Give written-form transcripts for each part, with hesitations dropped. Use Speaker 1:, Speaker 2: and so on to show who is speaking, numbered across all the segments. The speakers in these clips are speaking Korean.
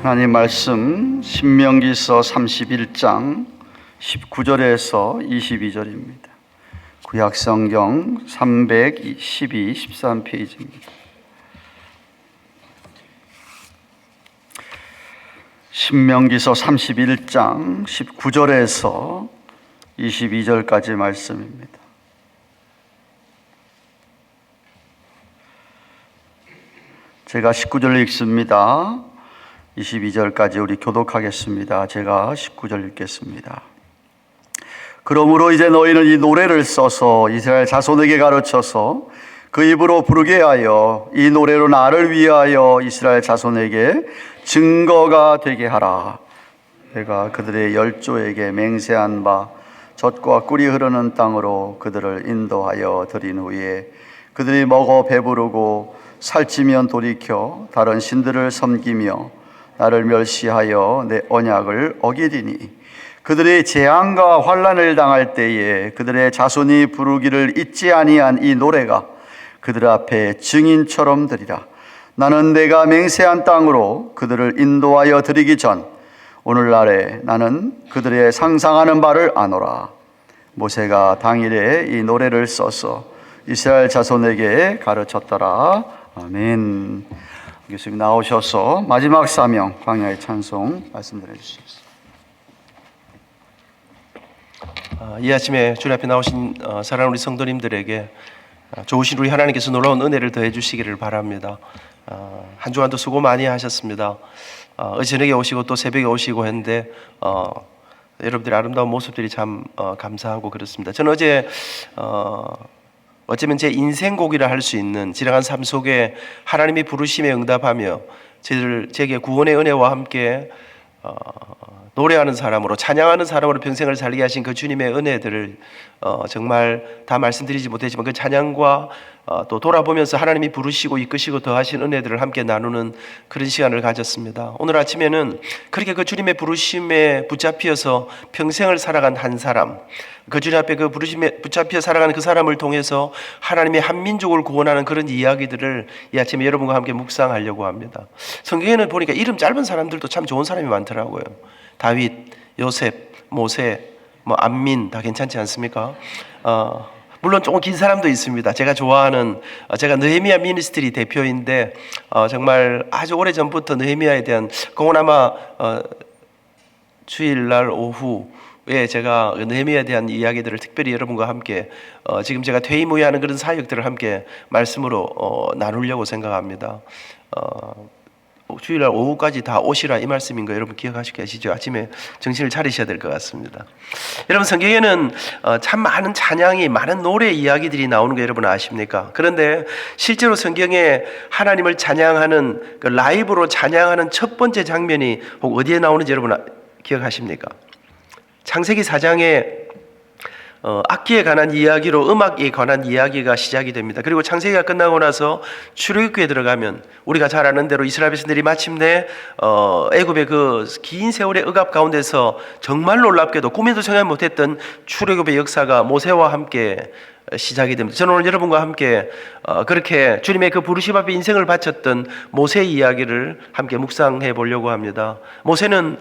Speaker 1: 하나님 말씀 신명기서 31장 19절에서 22절입니다. 구약성경 312, 13페이지입니다. 신명기서 31장 19절에서 22절까지 말씀입니다. 제가 19절 읽습니다. 22절까지 우리 교독하겠습니다. 제가 19절 읽겠습니다. 그러므로 이제 너희는 이 노래를 써서 이스라엘 자손에게 가르쳐서 그 입으로 부르게 하여 이 노래로 나를 위하여 이스라엘 자손에게 증거가 되게 하라. 내가 그들의 열조에게 맹세한 바 젖과 꿀이 흐르는 땅으로 그들을 인도하여 드린 후에 그들이 먹어 배부르고 살찌면 돌이켜 다른 신들을 섬기며 나를 멸시하여 내 언약을 어기리니 그들의 재앙과 환난을 당할 때에 그들의 자손이 부르기를 잊지 아니한 이 노래가 그들 앞에 증인처럼 되리라. 나는 내가 맹세한 땅으로 그들을 인도하여 드리기 전 오늘날에 나는 그들의 상상하는 바를 아노라. 모세가 당일에 이 노래를 써서 이스라엘 자손에게 가르쳤더라. 아멘. 교수님 나오셔서 마지막 사명 광야의 찬송 말씀드려 주시겠습니다.
Speaker 2: 이 아침에 주님 앞에 나오신 사랑하는 우리 성도님들에게 좋으신 우리 하나님께서 놀라운 은혜를 더해 주시기를 바랍니다. 한 주간도 수고 많이 하셨습니다. 어제 저녁에 오시고 또 새벽에 오시고 했는데 여러분들의 아름다운 모습들이 참 감사하고 그렇습니다. 저는 어제 어쩌면 제 인생곡이라 할 수 있는 지나간 삶 속에 하나님이 부르심에 응답하며 제게 구원의 은혜와 함께 노래하는 사람으로 찬양하는 사람으로 평생을 살게 하신 그 주님의 은혜들을 정말 다 말씀드리지 못했지만 그 찬양과 또 돌아보면서 하나님이 부르시고 이끄시고 더하신 은혜들을 함께 나누는 그런 시간을 가졌습니다. 오늘 아침에는 그렇게 그 주님의 부르심에 붙잡혀서 평생을 살아간 한 사람, 그 주님 앞에 그 부르심에 붙잡혀 살아가는 그 사람을 통해서 하나님의 한 민족을 구원하는 그런 이야기들을 이 아침에 여러분과 함께 묵상하려고 합니다. 성경에는 보니까 이름 짧은 사람들도 참 좋은 사람이 많더라고요. 다윗, 요셉, 모세, 안민 다 괜찮지 않습니까? 물론 조금 긴 사람도 있습니다. 제가 좋아하는 제가 느헤미야 미니스트리 대표인데 정말 아주 오래전부터 느헤미야에 대한 그건 아마 주일날 오후에 제가 느헤미야에 대한 이야기들을 특별히 여러분과 함께 지금 제가 퇴임후에하는 그런 사역들을 함께 말씀으로 나누려고 생각합니다. 주일날 오후까지 다 오시라 이 말씀인 거 여러분 기억하시고 계시죠? 아침에 정신을 차리셔야 될 것 같습니다. 여러분 성경에는 참 많은 찬양이 많은 노래 이야기들이 나오는 거 여러분 아십니까? 그런데 실제로 성경에 하나님을 찬양하는 그 라이브로 찬양하는 첫 번째 장면이 혹 어디에 나오는지 여러분 기억하십니까? 창세기 4장에 악기에 관한 이야기로 음악에 관한 이야기가 시작이 됩니다. 그리고 창세기가 끝나고 나서 출애굽기에 들어가면 우리가 잘 아는 대로 이스라엘 백성들이 마침내 애굽의 그 긴 세월의 억압 가운데서 정말 놀랍게도 꿈에도 생각 못했던 출애굽의 역사가 모세와 함께 시작이 됩니다. 저는 오늘 여러분과 함께 그렇게 주님의 그 부르심 앞에 인생을 바쳤던 모세의 이야기를 함께 묵상해 보려고 합니다. 모세는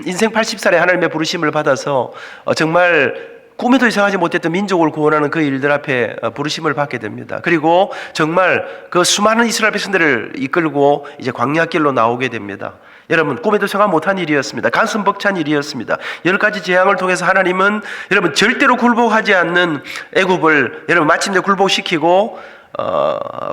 Speaker 2: 인생 80살에 하나님의 부르심을 받아서 정말 꿈에도 예상하지 못했던 민족을 구원하는 그 일들 앞에 부르심을 받게 됩니다. 그리고 정말 그 수많은 이스라엘 백성들을 이끌고 이제 광야길로 나오게 됩니다. 여러분 꿈에도 생각 못한 일이었습니다. 가슴 벅찬 일이었습니다. 10가지 재앙을 통해서 하나님은 여러분 절대로 굴복하지 않는 애굽을 여러분 마침내 굴복시키고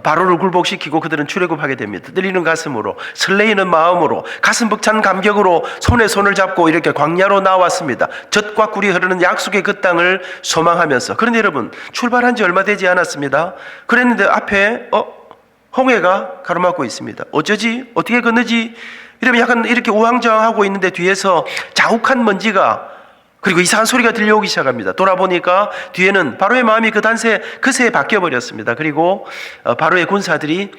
Speaker 2: 바로를 굴복시키고 그들은 출애굽하게 됩니다. 떨리는 가슴으로 설레이는 마음으로 가슴 벅찬 감격으로 손에 손을 잡고 이렇게 광야로 나왔습니다. 젖과 꿀이 흐르는 약속의 그 땅을 소망하면서. 그런데 여러분 출발한 지 얼마 되지 않았습니다. 그랬는데 앞에 홍해가 가로막고 있습니다. 어쩌지? 어떻게 건너지? 이러면 약간 이렇게 우왕좌왕하고 있는데 뒤에서 자욱한 먼지가 그리고 이상한 소리가 들려오기 시작합니다. 돌아보니까 뒤에는 바로의 마음이 그새에 바뀌어버렸습니다. 그리고 바로의 군사들이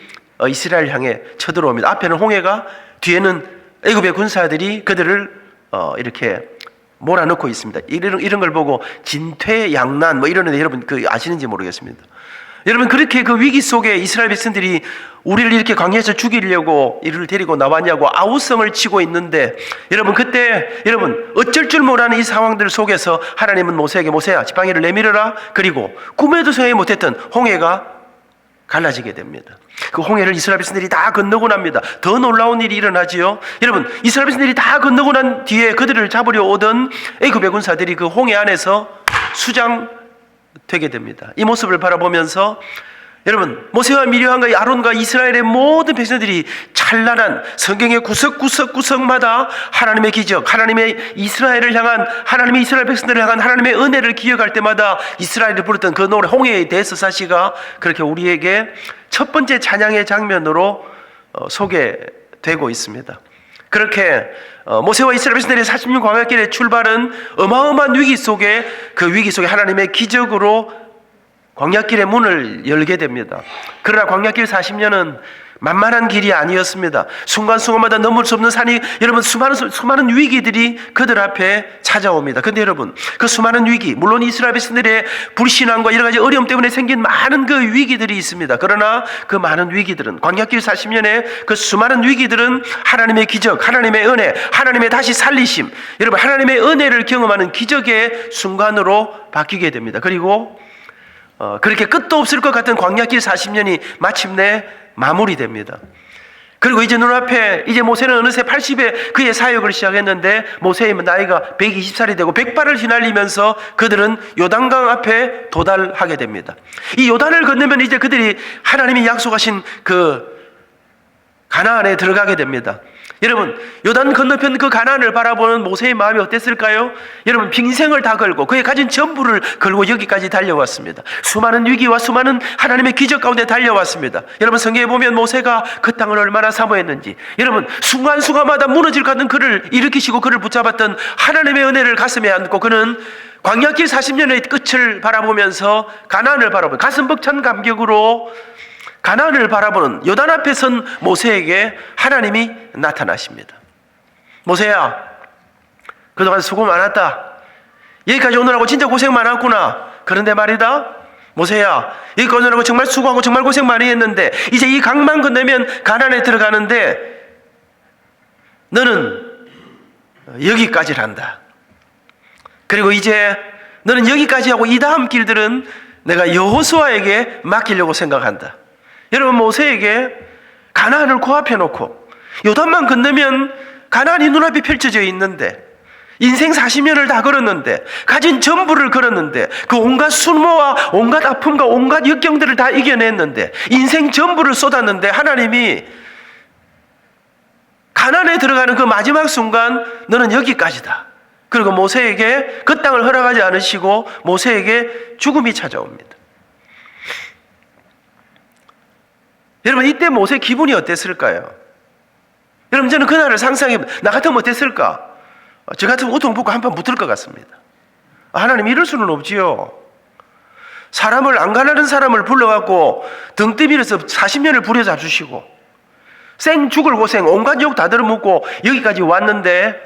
Speaker 2: 이스라엘 향해 쳐들어옵니다. 앞에는 홍해가, 뒤에는 애굽의 군사들이 그들을 이렇게 몰아넣고 있습니다. 이런 걸 보고 진퇴양난 이러는데 여러분 아시는지 모르겠습니다. 여러분, 그렇게 그 위기 속에 이스라엘 백성들이 우리를 이렇게 광야에서 죽이려고 이를 데리고 나왔냐고 아우성을 치고 있는데, 여러분 그때 여러분 어쩔 줄 모르는 이 상황들 속에서 하나님은 모세에게 모세야 지팡이를 내밀어라. 그리고 꿈에도 생각이 못했던 홍해가 갈라지게 됩니다. 그 홍해를 이스라엘 백성들이 다 건너고 납니다. 더 놀라운 일이 일어나지요. 여러분, 이스라엘 백성들이 다 건너고 난 뒤에 그들을 잡으려 오던 애굽의 군사들이 그 홍해 안에서 수장되게 됩니다. 이 모습을 바라보면서 여러분, 모세와 미리암과 아론과 이스라엘의 모든 백성들이 찬란한 성경의 구석구석마다 하나님의 기적, 하나님의 이스라엘을 향한, 하나님의 이스라엘 백성들을 향한 하나님의 은혜를 기억할 때마다 이스라엘을 부르던 그 노래 홍해의 대서사시가 그렇게 우리에게 첫 번째 찬양의 장면으로 소개되고 있습니다. 그렇게 모세와 이스라엘 백성들의 40년 광야길의 출발은 어마어마한 위기 속에, 그 위기 속에 하나님의 기적으로 광야길의 문을 열게 됩니다. 그러나 광야길 40년은 만만한 길이 아니었습니다. 순간순간마다 넘을 수 없는 산이, 여러분 수많은 위기들이 그들 앞에 찾아옵니다. 근데 여러분, 그 수많은 위기, 물론 이스라엘 백성들의 불신앙과 여러 가지 어려움 때문에 생긴 많은 그 위기들이 있습니다. 그러나 그 많은 위기들은, 광야길 40년의 그 수많은 위기들은 하나님의 기적, 하나님의 은혜, 하나님의 다시 살리심, 여러분 하나님의 은혜를 경험하는 기적의 순간으로 바뀌게 됩니다. 그리고 그렇게 끝도 없을 것 같은 광야길 40년이 마침내 마무리됩니다. 그리고 이제 눈앞에, 이제 모세는 어느새 80에 그의 사역을 시작했는데, 모세의 나이가 120살이 되고 백발을 휘날리면서 그들은 요단강 앞에 도달하게 됩니다. 이 요단을 건너면 이제 그들이 하나님이 약속하신 그 가나안에 들어가게 됩니다. 여러분, 요단 건너편 그 가나안을 바라보는 모세의 마음이 어땠을까요? 여러분, 빙생을 다 걸고 그의 가진 전부를 걸고 여기까지 달려왔습니다. 수많은 위기와 수많은 하나님의 기적 가운데 달려왔습니다. 여러분, 성경에 보면 모세가 그 땅을 얼마나 사모했는지, 여러분 순간순간마다 무너질 것 같은 그를 일으키시고 그를 붙잡았던 하나님의 은혜를 가슴에 안고 그는 광야길 40년의 끝을 바라보면서 가나안을 바라보고 가슴 벅찬 감격으로 가나안을 바라보는 요단 앞에 선 모세에게 하나님이 나타나십니다. 모세야, 그동안 수고 많았다. 여기까지 오느라고 진짜 고생 많았구나. 그런데 말이다, 모세야, 여기까지 오느라고 정말 수고하고 정말 고생 많이 했는데 이제 이 강만 건너면 가나안에 들어가는데 너는 여기까지란다. 그리고 이제 너는 여기까지 하고 이 다음 길들은 내가 여호수아에게 맡기려고 생각한다. 여러분, 모세에게 가나안을 코앞에 놓고 요단만 건너면 가나안이 눈앞에 펼쳐져 있는데, 인생 40년을 다 걸었는데, 가진 전부를 걸었는데, 그 온갖 수모와 온갖 아픔과 온갖 역경들을 다 이겨냈는데, 인생 전부를 쏟았는데 하나님이 가나안에 들어가는 그 마지막 순간 너는 여기까지다. 그리고 모세에게 그 땅을 허락하지 않으시고 모세에게 죽음이 찾아옵니다. 여러분, 이때 모세 기분이 어땠을까요? 여러분, 저는 그날을 상상해, 나 같으면 어땠을까? 저 같으면 우통 벗고 한판 붙을 것 같습니다. 하나님, 이럴 수는 없지요. 사람을, 안 가난한 사람을 불러갖고 등뜨밀어서 40년을 부려잡수시고 생 죽을 고생 온갖 욕 다 들어먹고 여기까지 왔는데,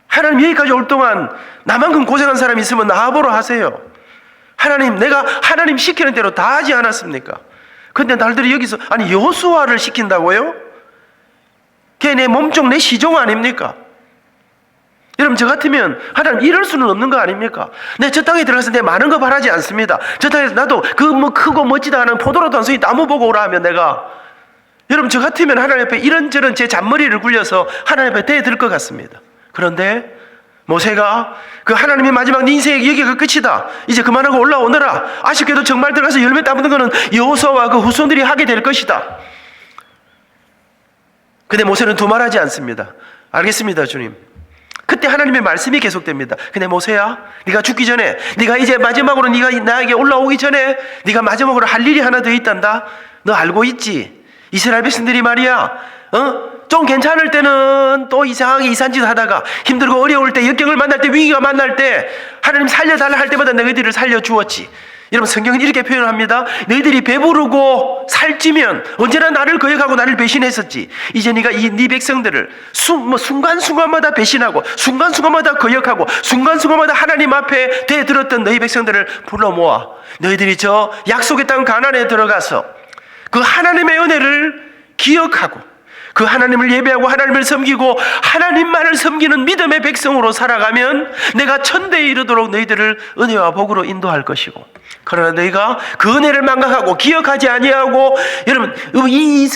Speaker 2: 하나님 여기까지 올 동안 나만큼 고생한 사람이 있으면 나와보러 하세요. 하나님, 내가 하나님 시키는 대로 다 하지 않았습니까? 근데 날들이 여기서, 아니 여호수아를 시킨다고요? 걔 내 몸종 내 시종 아닙니까? 여러분, 저 같으면 하나님 이럴 수는 없는 거 아닙니까? 내 저 땅에 들어가서 내 많은 거 바라지 않습니다. 저 땅에서 나도 그 뭐 크고 멋지다 하는 포도라도 한 송이 나무 보고 오라 하면 내가, 여러분 저 같으면 하나님 앞에 이런저런 제 잔머리를 굴려서 하나님 앞에 대들 것 같습니다. 그런데 모세가 그 하나님의 마지막 네 인생의 여기가 끝이다, 이제 그만하고 올라오너라. 아쉽게도 정말 들어가서 열매 따먹는 거는 여호수아와 그 후손들이 하게 될 것이다. 근데 모세는 두말하지 않습니다. 알겠습니다, 주님. 그때 하나님의 말씀이 계속됩니다. 근데 모세야, 네가 죽기 전에, 네가 이제 마지막으로 네가 나에게 올라오기 전에 네가 마지막으로 할 일이 하나 더 있단다. 너 알고 있지? 이스라엘 백성들이 말이야, 좀 괜찮을 때는 또 이상하게 이산짓 하다가 힘들고 어려울 때, 역경을 만날 때, 위기가 만날 때 하나님 살려달라 할 때마다 너희들을 살려주었지. 여러분 성경은 이렇게 표현합니다. 너희들이 배부르고 살찌면 언제나 나를 거역하고 나를 배신했었지. 이제 네가 네 백성들을 순간순간마다 배신하고 순간순간마다 거역하고 순간순간마다 하나님 앞에 대들었던 너희 백성들을 불러 모아 너희들이 저 약속의 땅 가나안에 들어가서 그 하나님의 은혜를 기억하고 그 하나님을 예배하고 하나님을 섬기고 하나님만을 섬기는 믿음의 백성으로 살아가면 내가 천대에 이르도록 너희들을 은혜와 복으로 인도할 것이고, 그러나 너희가 그 은혜를 망각하고 기억하지 아니하고 여러분 이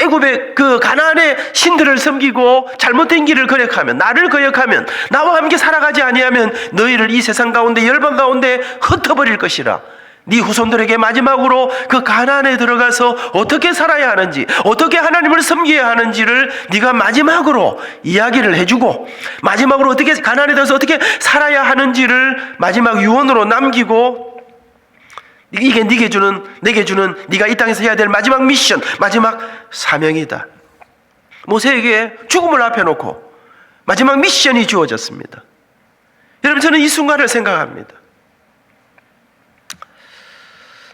Speaker 2: 애굽의 그 가나안의 신들을 섬기고 잘못된 길을 거역하면, 나를 거역하면, 나와 함께 살아가지 아니하면 너희를 이 세상 가운데 열방 가운데 흩어버릴 것이라. 네 후손들에게 마지막으로 그 가나안에 들어가서 어떻게 살아야 하는지, 어떻게 하나님을 섬겨야 하는지를 네가 마지막으로 이야기를 해주고, 마지막으로 어떻게 가나안에 들어서 어떻게 살아야 하는지를 마지막 유언으로 남기고, 이게 내게 주는 네가 이 땅에서 해야 될 마지막 미션, 마지막 사명이다. 모세에게 죽음을 앞에 놓고 마지막 미션이 주어졌습니다. 여러분, 저는 이 순간을 생각합니다.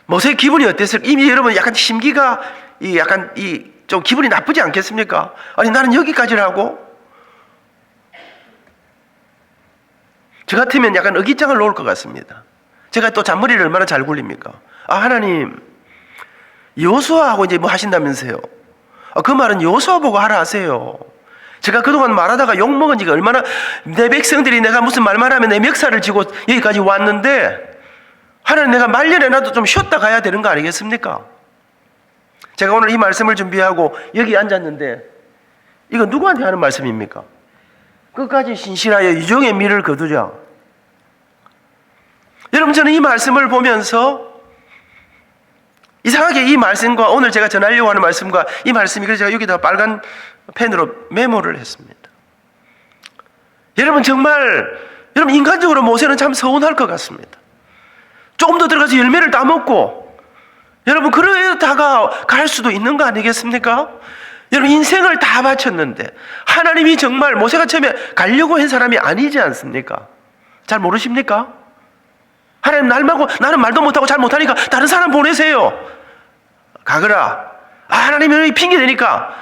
Speaker 2: 모세의 기분이 어땠을까? 이미 여러분 약간 심기가 좀 기분이 나쁘지 않겠습니까? 아니, 나는 여기까지라고? 저 같으면 약간 의기장을 놓을 것 같습니다. 제가 또 잔머리를 얼마나 잘 굴립니까? 하나님, 여호수아하고 이제 뭐 하신다면서요? 그 말은 여호수아 보고 하라 하세요. 제가 그동안 말하다가 욕먹은 지가 얼마나, 내 백성들이 내가 무슨 말만 하면 내 멱살을 쥐고 여기까지 왔는데, 하나님, 내가 말년에라도 좀 쉬었다 가야 되는 거 아니겠습니까? 제가 오늘 이 말씀을 준비하고 여기 앉았는데, 이거 누구한테 하는 말씀입니까? 끝까지 신실하여 유종의 미를 거두자. 여러분, 저는 이 말씀을 보면서 이상하게 이 말씀과 오늘 제가 전하려고 하는 말씀과 이 말씀이, 그래서 제가 여기다 빨간 펜으로 메모를 했습니다. 여러분, 정말 여러분 인간적으로 모세는 참 서운할 것 같습니다. 조금 더 들어가서 열매를 따먹고, 여러분 그러다가 갈 수도 있는 거 아니겠습니까? 여러분 인생을 다 바쳤는데 하나님이 정말 모세가 처음에 가려고 한 사람이 아니지 않습니까? 잘 모르십니까? 하나님 나는 말도 못하고 잘 못하니까 다른 사람 보내세요. 가거라. 하나님이 핑계 대니까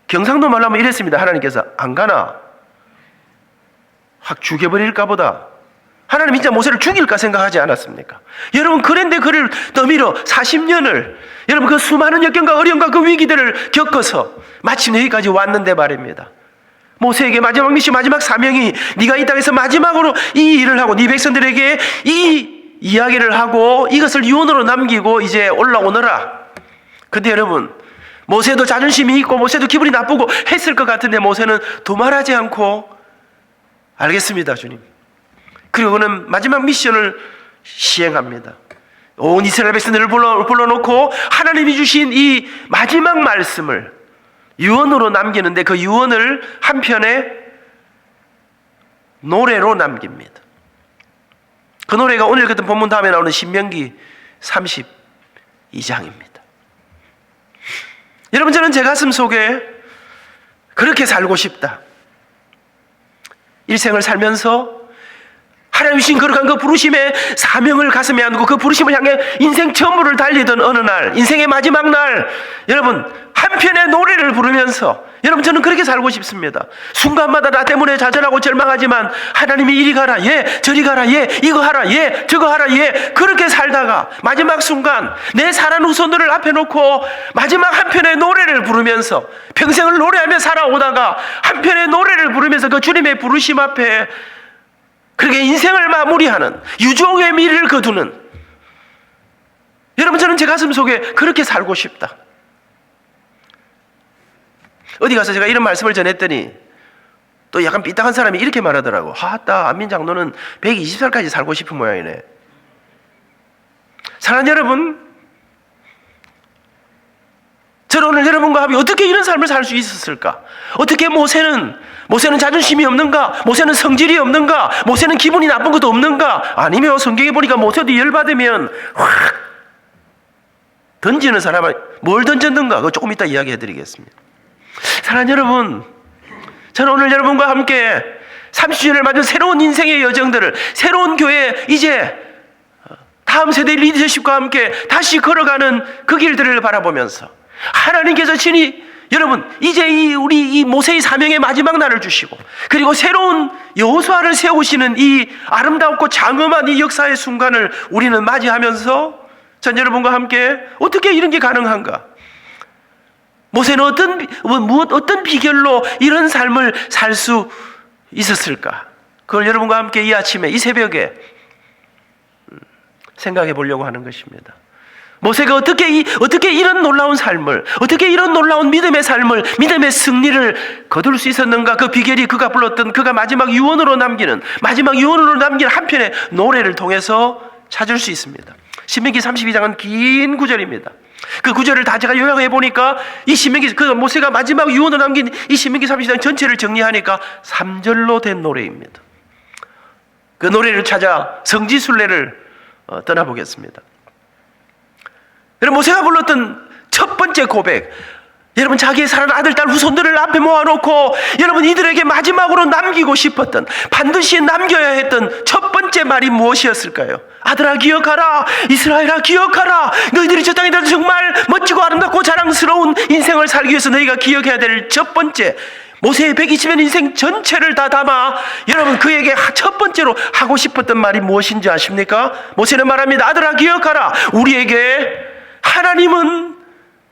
Speaker 2: 경상도 말로 하면 이랬습니다. 하나님께서 안 가나? 확 죽여버릴까 보다. 하나님 진짜 모세를 죽일까 생각하지 않았습니까? 여러분, 그런데 그를 떠밀어 40년을 여러분 그 수많은 역경과 어려움과 그 위기들을 겪어서 마침 여기까지 왔는데 말입니다. 모세에게 마지막 미션, 마지막 사명이 네가 이 땅에서 마지막으로 이 일을 하고 네 백성들에게 이 이야기를 하고 이것을 유언으로 남기고 이제 올라오너라. 근데 여러분, 모세도 자존심이 있고 모세도 기분이 나쁘고 했을 것 같은데 모세는 도말하지 않고 알겠습니다, 주님. 그리고 그는 마지막 미션을 시행합니다. 온 이스라엘 백성들을 불러놓고 하나님이 주신 이 마지막 말씀을 유언으로 남기는데 그 유언을 한편의 노래로 남깁니다. 그 노래가 오늘 같은 본문 다음에 나오는 신명기 32장입니다. 여러분, 저는 제 가슴 속에 그렇게 살고 싶다. 일생을 살면서 하나님 주신 거룩한 그 부르심의 사명을 가슴에 안고 그 부르심을 향해 인생 전부를 달리던 어느 날, 인생의 마지막 날, 여러분 한편의 노래를 부르면서, 여러분 저는 그렇게 살고 싶습니다. 순간마다 나 때문에 좌절하고 절망하지만 하나님이 이리 가라, 예, 저리 가라, 예, 이거 하라, 예, 저거 하라, 예, 그렇게 살다가 마지막 순간 내 사랑 후손들을 앞에 놓고 마지막 한편의 노래를 부르면서 평생을 노래하며 살아오다가 한편의 노래를 부르면서 그 주님의 부르심 앞에 그렇게 인생을 마무리하는, 유종의 미를 거두는, 여러분 저는 제 가슴 속에 그렇게 살고 싶다. 어디 가서 제가 이런 말씀을 전했더니 또 약간 삐딱한 사람이 이렇게 말하더라고. 하따 안민장로는 120살까지 살고 싶은 모양이네. 사랑하는 여러분, 저는 오늘 여러분과 함께 어떻게 이런 삶을 살 수 있었을까? 어떻게 모세는 자존심이 없는가? 모세는 성질이 없는가? 모세는 기분이 나쁜 것도 없는가? 아니면 성경에 보니까 모세도 열받으면 확 던지는 사람은 뭘 던졌는가? 그거 조금 이따 이야기해 드리겠습니다. 사랑하는 여러분, 저는 오늘 여러분과 함께 30주년을 맞은 새로운 인생의 여정들을, 새로운 교회 이제 다 다음 세대 리더십과 함께 다시 걸어가는 그 길들을 바라보면서 하나님께서 친히 여러분 이제 우리 이 모세의 사명의 마지막 날을 주시고 그리고 새로운 여호수아를 세우시는 이 아름답고 장엄한 이 역사의 순간을 우리는 맞이하면서 전 여러분과 함께 어떻게 이런 게 가능한가? 모세는 어떤 비결로 이런 삶을 살 수 있었을까? 그걸 여러분과 함께 이 아침에 이 새벽에 생각해 보려고 하는 것입니다. 모세가 어떻게 이런 놀라운 삶을, 어떻게 이런 놀라운 믿음의 삶을, 믿음의 승리를 거둘 수 있었는가? 그 비결이 그가 불렀던, 그가 마지막 유언으로 남긴 한 편의 노래를 통해서 찾을 수 있습니다. 신명기 32장은 긴 구절입니다. 그 구절을 다 제가 요약해 보니까 이 신명기, 그 모세가 마지막 유언을 남긴 이 신명기 32장 전체를 정리하니까 3절로 된 노래입니다. 그 노래를 찾아 성지순례를 떠나보겠습니다. 여러분, 모세가 불렀던 첫 번째 고백, 여러분 자기의 사랑하는 아들, 딸, 후손들을 앞에 모아놓고 여러분 이들에게 마지막으로 남기고 싶었던, 반드시 남겨야 했던 첫 번째 말이 무엇이었을까요? 아들아 기억하라, 이스라엘아 기억하라, 너희들이 저 땅에 대해서 정말 멋지고 아름답고 자랑스러운 인생을 살기 위해서 너희가 기억해야 될 첫 번째, 모세의 120년 인생 전체를 다 담아 여러분 그에게 첫 번째로 하고 싶었던 말이 무엇인지 아십니까? 모세는 말합니다. 아들아 기억하라, 우리에게 하나님은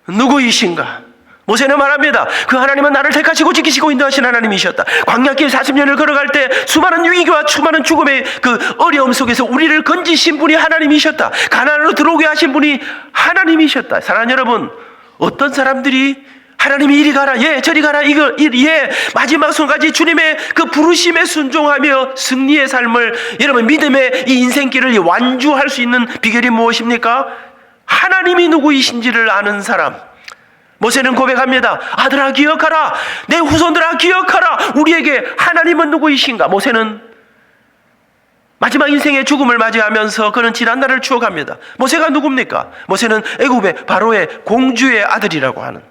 Speaker 2: 누구이신가? 모세는 말합니다. 그 하나님은 나를 택하시고 지키시고 인도하신 하나님이셨다. 광야길 40년을 걸어갈 때 수많은 위기와 수많은 죽음의 그 어려움 속에서 우리를 건지신 분이 하나님이셨다. 가나안으로 들어오게 하신 분이 하나님이셨다. 사랑하는 여러분, 어떤 사람들이 하나님이 이리 가라, 예, 저리 가라, 예, 마지막 순간까지 주님의 그 부르심에 순종하며 승리의 삶을, 여러분 믿음의 이 인생길을 완주할 수 있는 비결이 무엇입니까? 하나님이 누구이신지를 아는 사람. 모세는 고백합니다. 아들아 기억하라, 내 후손들아 기억하라, 우리에게 하나님은 누구이신가? 모세는 마지막 인생의 죽음을 맞이하면서 그는 지난날을 추억합니다. 모세가 누굽니까? 모세는 애굽의 바로의 공주의 아들이라고 하는,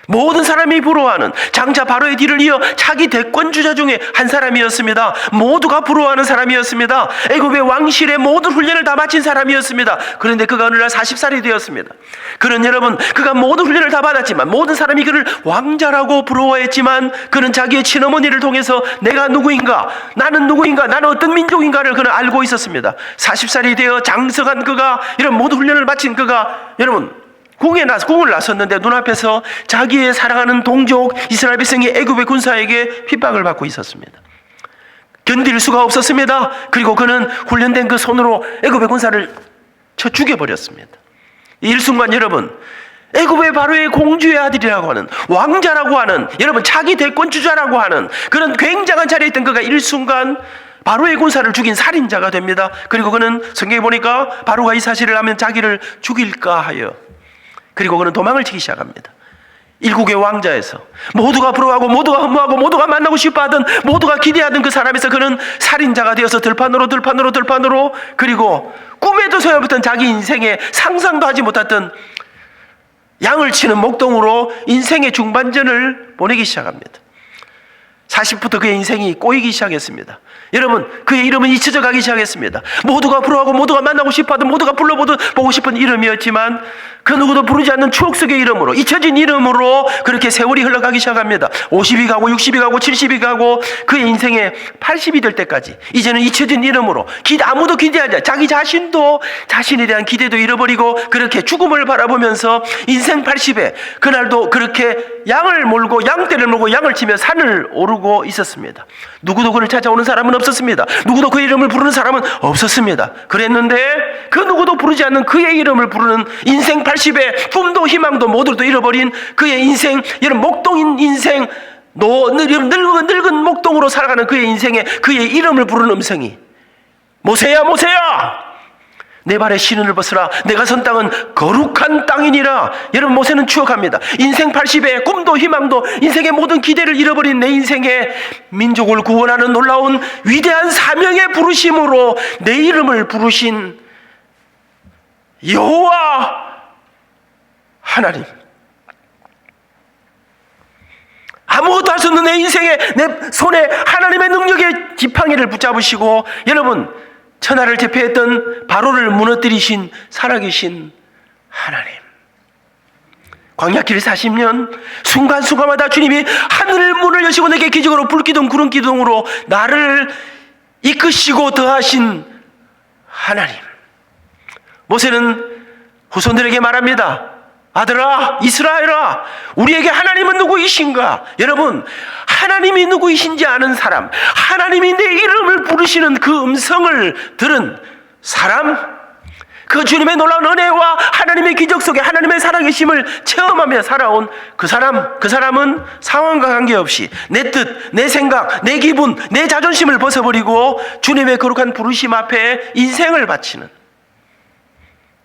Speaker 2: 모든 사람이 부러워하는, 장차 바로의 뒤를 이어 차기 대권주자 중에 한 사람이었습니다. 모두가 부러워하는 사람이었습니다. 애굽의 왕실의 모든 훈련을 다 마친 사람이었습니다. 그런데 그가 어느 날 40살이 되었습니다. 그는 여러분, 그가 모든 훈련을 다 받았지만, 모든 사람이 그를 왕자라고 부러워했지만, 그는 자기의 친어머니를 통해서 내가 누구인가, 나는 누구인가, 나는 어떤 민족인가를 그는 알고 있었습니다. 40살이 되어 장성한 그가, 이런 모든 훈련을 마친 그가 여러분 궁을 나섰는데 눈앞에서 자기의 사랑하는 동족 이스라엘 백성이 애굽의 군사에게 핍박을 받고 있었습니다. 견딜 수가 없었습니다. 그리고 그는 훈련된 그 손으로 애굽의 군사를 쳐 죽여버렸습니다. 이 일순간 여러분, 애굽의 바로의 공주의 아들이라고 하는, 왕자라고 하는, 여러분 차기 대권주자라고 하는 그런 굉장한 자리에 있던 그가 일순간 바로의 군사를 죽인 살인자가 됩니다. 그리고 그는 성경에 보니까 바로가 이 사실을 하면 자기를 죽일까 하여, 그리고 그는 도망을 치기 시작합니다. 일국의 왕자에서 모두가 부러워하고 모두가 허무하고 모두가 만나고 싶어하던, 모두가 기대하던 그 사람에서 그는 살인자가 되어서 들판으로, 그리고 꿈에도 소용없던 자기 인생에 상상도 하지 못했던 양을 치는 목동으로 인생의 중반전을 보내기 시작합니다. 40부터 그의 인생이 꼬이기 시작했습니다. 여러분, 그의 이름은 잊혀져 가기 시작했습니다. 모두가 부러워하고 모두가 만나고 싶어하던, 모두가 보고 싶은 이름이었지만 그 누구도 부르지 않는 추억 속의 이름으로, 잊혀진 이름으로 그렇게 세월이 흘러가기 시작합니다. 50이 가고 60이 가고 70이 가고 그의 인생에 80이 될 때까지 이제는 잊혀진 이름으로 아무도 기대하지 않아, 자기 자신도 자신에 대한 기대도 잃어버리고 그렇게 죽음을 바라보면서 인생 80에 그날도 그렇게 양을 몰고, 양떼를 몰고 양을 치며 산을 오르고 있었습니다. 누구도 그를 찾아오는 사람은 없었습니다. 누구도 그 이름을 부르는 사람은 없었습니다. 그랬는데 그 누구도 부르지 않는 그의 이름을 부르는 인생 80에 꿈도 희망도 모두도 잃어버린 그의 인생, 이런 목동인 인생, 늙은 목동으로 살아가는 그의 인생에 그의 이름을 부르는 음성이, 모세야 모세야, 내 발에 신은을 벗으라, 내가 선 땅은 거룩한 땅이니라. 여러분, 모세는 추억합니다. 인생 80에 꿈도 희망도 인생의 모든 기대를 잃어버린 내 인생에 민족을 구원하는 놀라운 위대한 사명의 부르심으로 내 이름을 부르신 여호와 하나님, 아무것도 할 수 없는 내 인생에 내 손에 하나님의 능력의 지팡이를 붙잡으시고, 여러분 천하를 제패했던 바로를 무너뜨리신 살아계신 하나님. 광야길 40년 순간순간마다 주님이 하늘 문을 여시고 내게 기적으로 불기둥 구름기둥으로 나를 이끄시고 더하신 하나님. 모세는 후손들에게 말합니다. 아들아, 이스라엘아, 우리에게 하나님은 누구이신가? 여러분, 하나님이 누구이신지 아는 사람, 하나님이 내 이름을 부르시는 그 음성을 들은 사람, 그 주님의 놀라운 은혜와 하나님의 기적 속에 하나님의 살아계심을 체험하며 살아온 그 사람은 상황과 관계없이 내 뜻, 내 생각, 내 기분, 내 자존심을 벗어버리고 주님의 거룩한 부르심 앞에 인생을 바치는,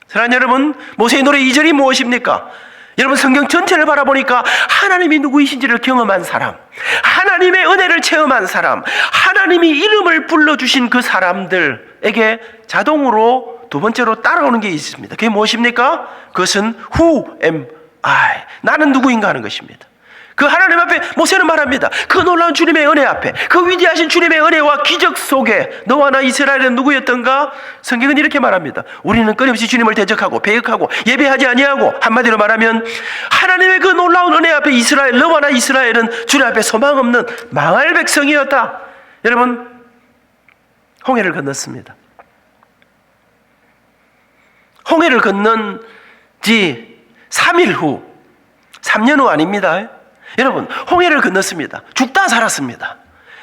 Speaker 2: 사랑하는 여러분, 모세의 노래 2절이 무엇입니까? 여러분, 성경 전체를 바라보니까 하나님이 누구이신지를 경험한 사람, 하나님의 은혜를 체험한 사람, 하나님이 이름을 불러주신 그 사람들에게 자동으로 두 번째로 따라오는 게 있습니다. 그게 무엇입니까? 그것은 Who am I? 나는 누구인가 하는 것입니다. 그 하나님 앞에 모세는 말합니다. 그 놀라운 주님의 은혜 앞에, 그 위대하신 주님의 은혜와 기적 속에 너와 나 이스라엘은 누구였던가? 성경은 이렇게 말합니다. 우리는 끊임없이 주님을 대적하고 배역하고 예배하지 아니하고, 한마디로 말하면 하나님의 그 놀라운 은혜 앞에 이스라엘, 너와 나 이스라엘은 주님 앞에 소망 없는 망할 백성이었다. 여러분, 홍해를 건넜습니다. 홍해를 건넌 지 3일 후, 3년 후 아닙니다. 여러분, 홍해를 건넜습니다. 죽다 살았습니다.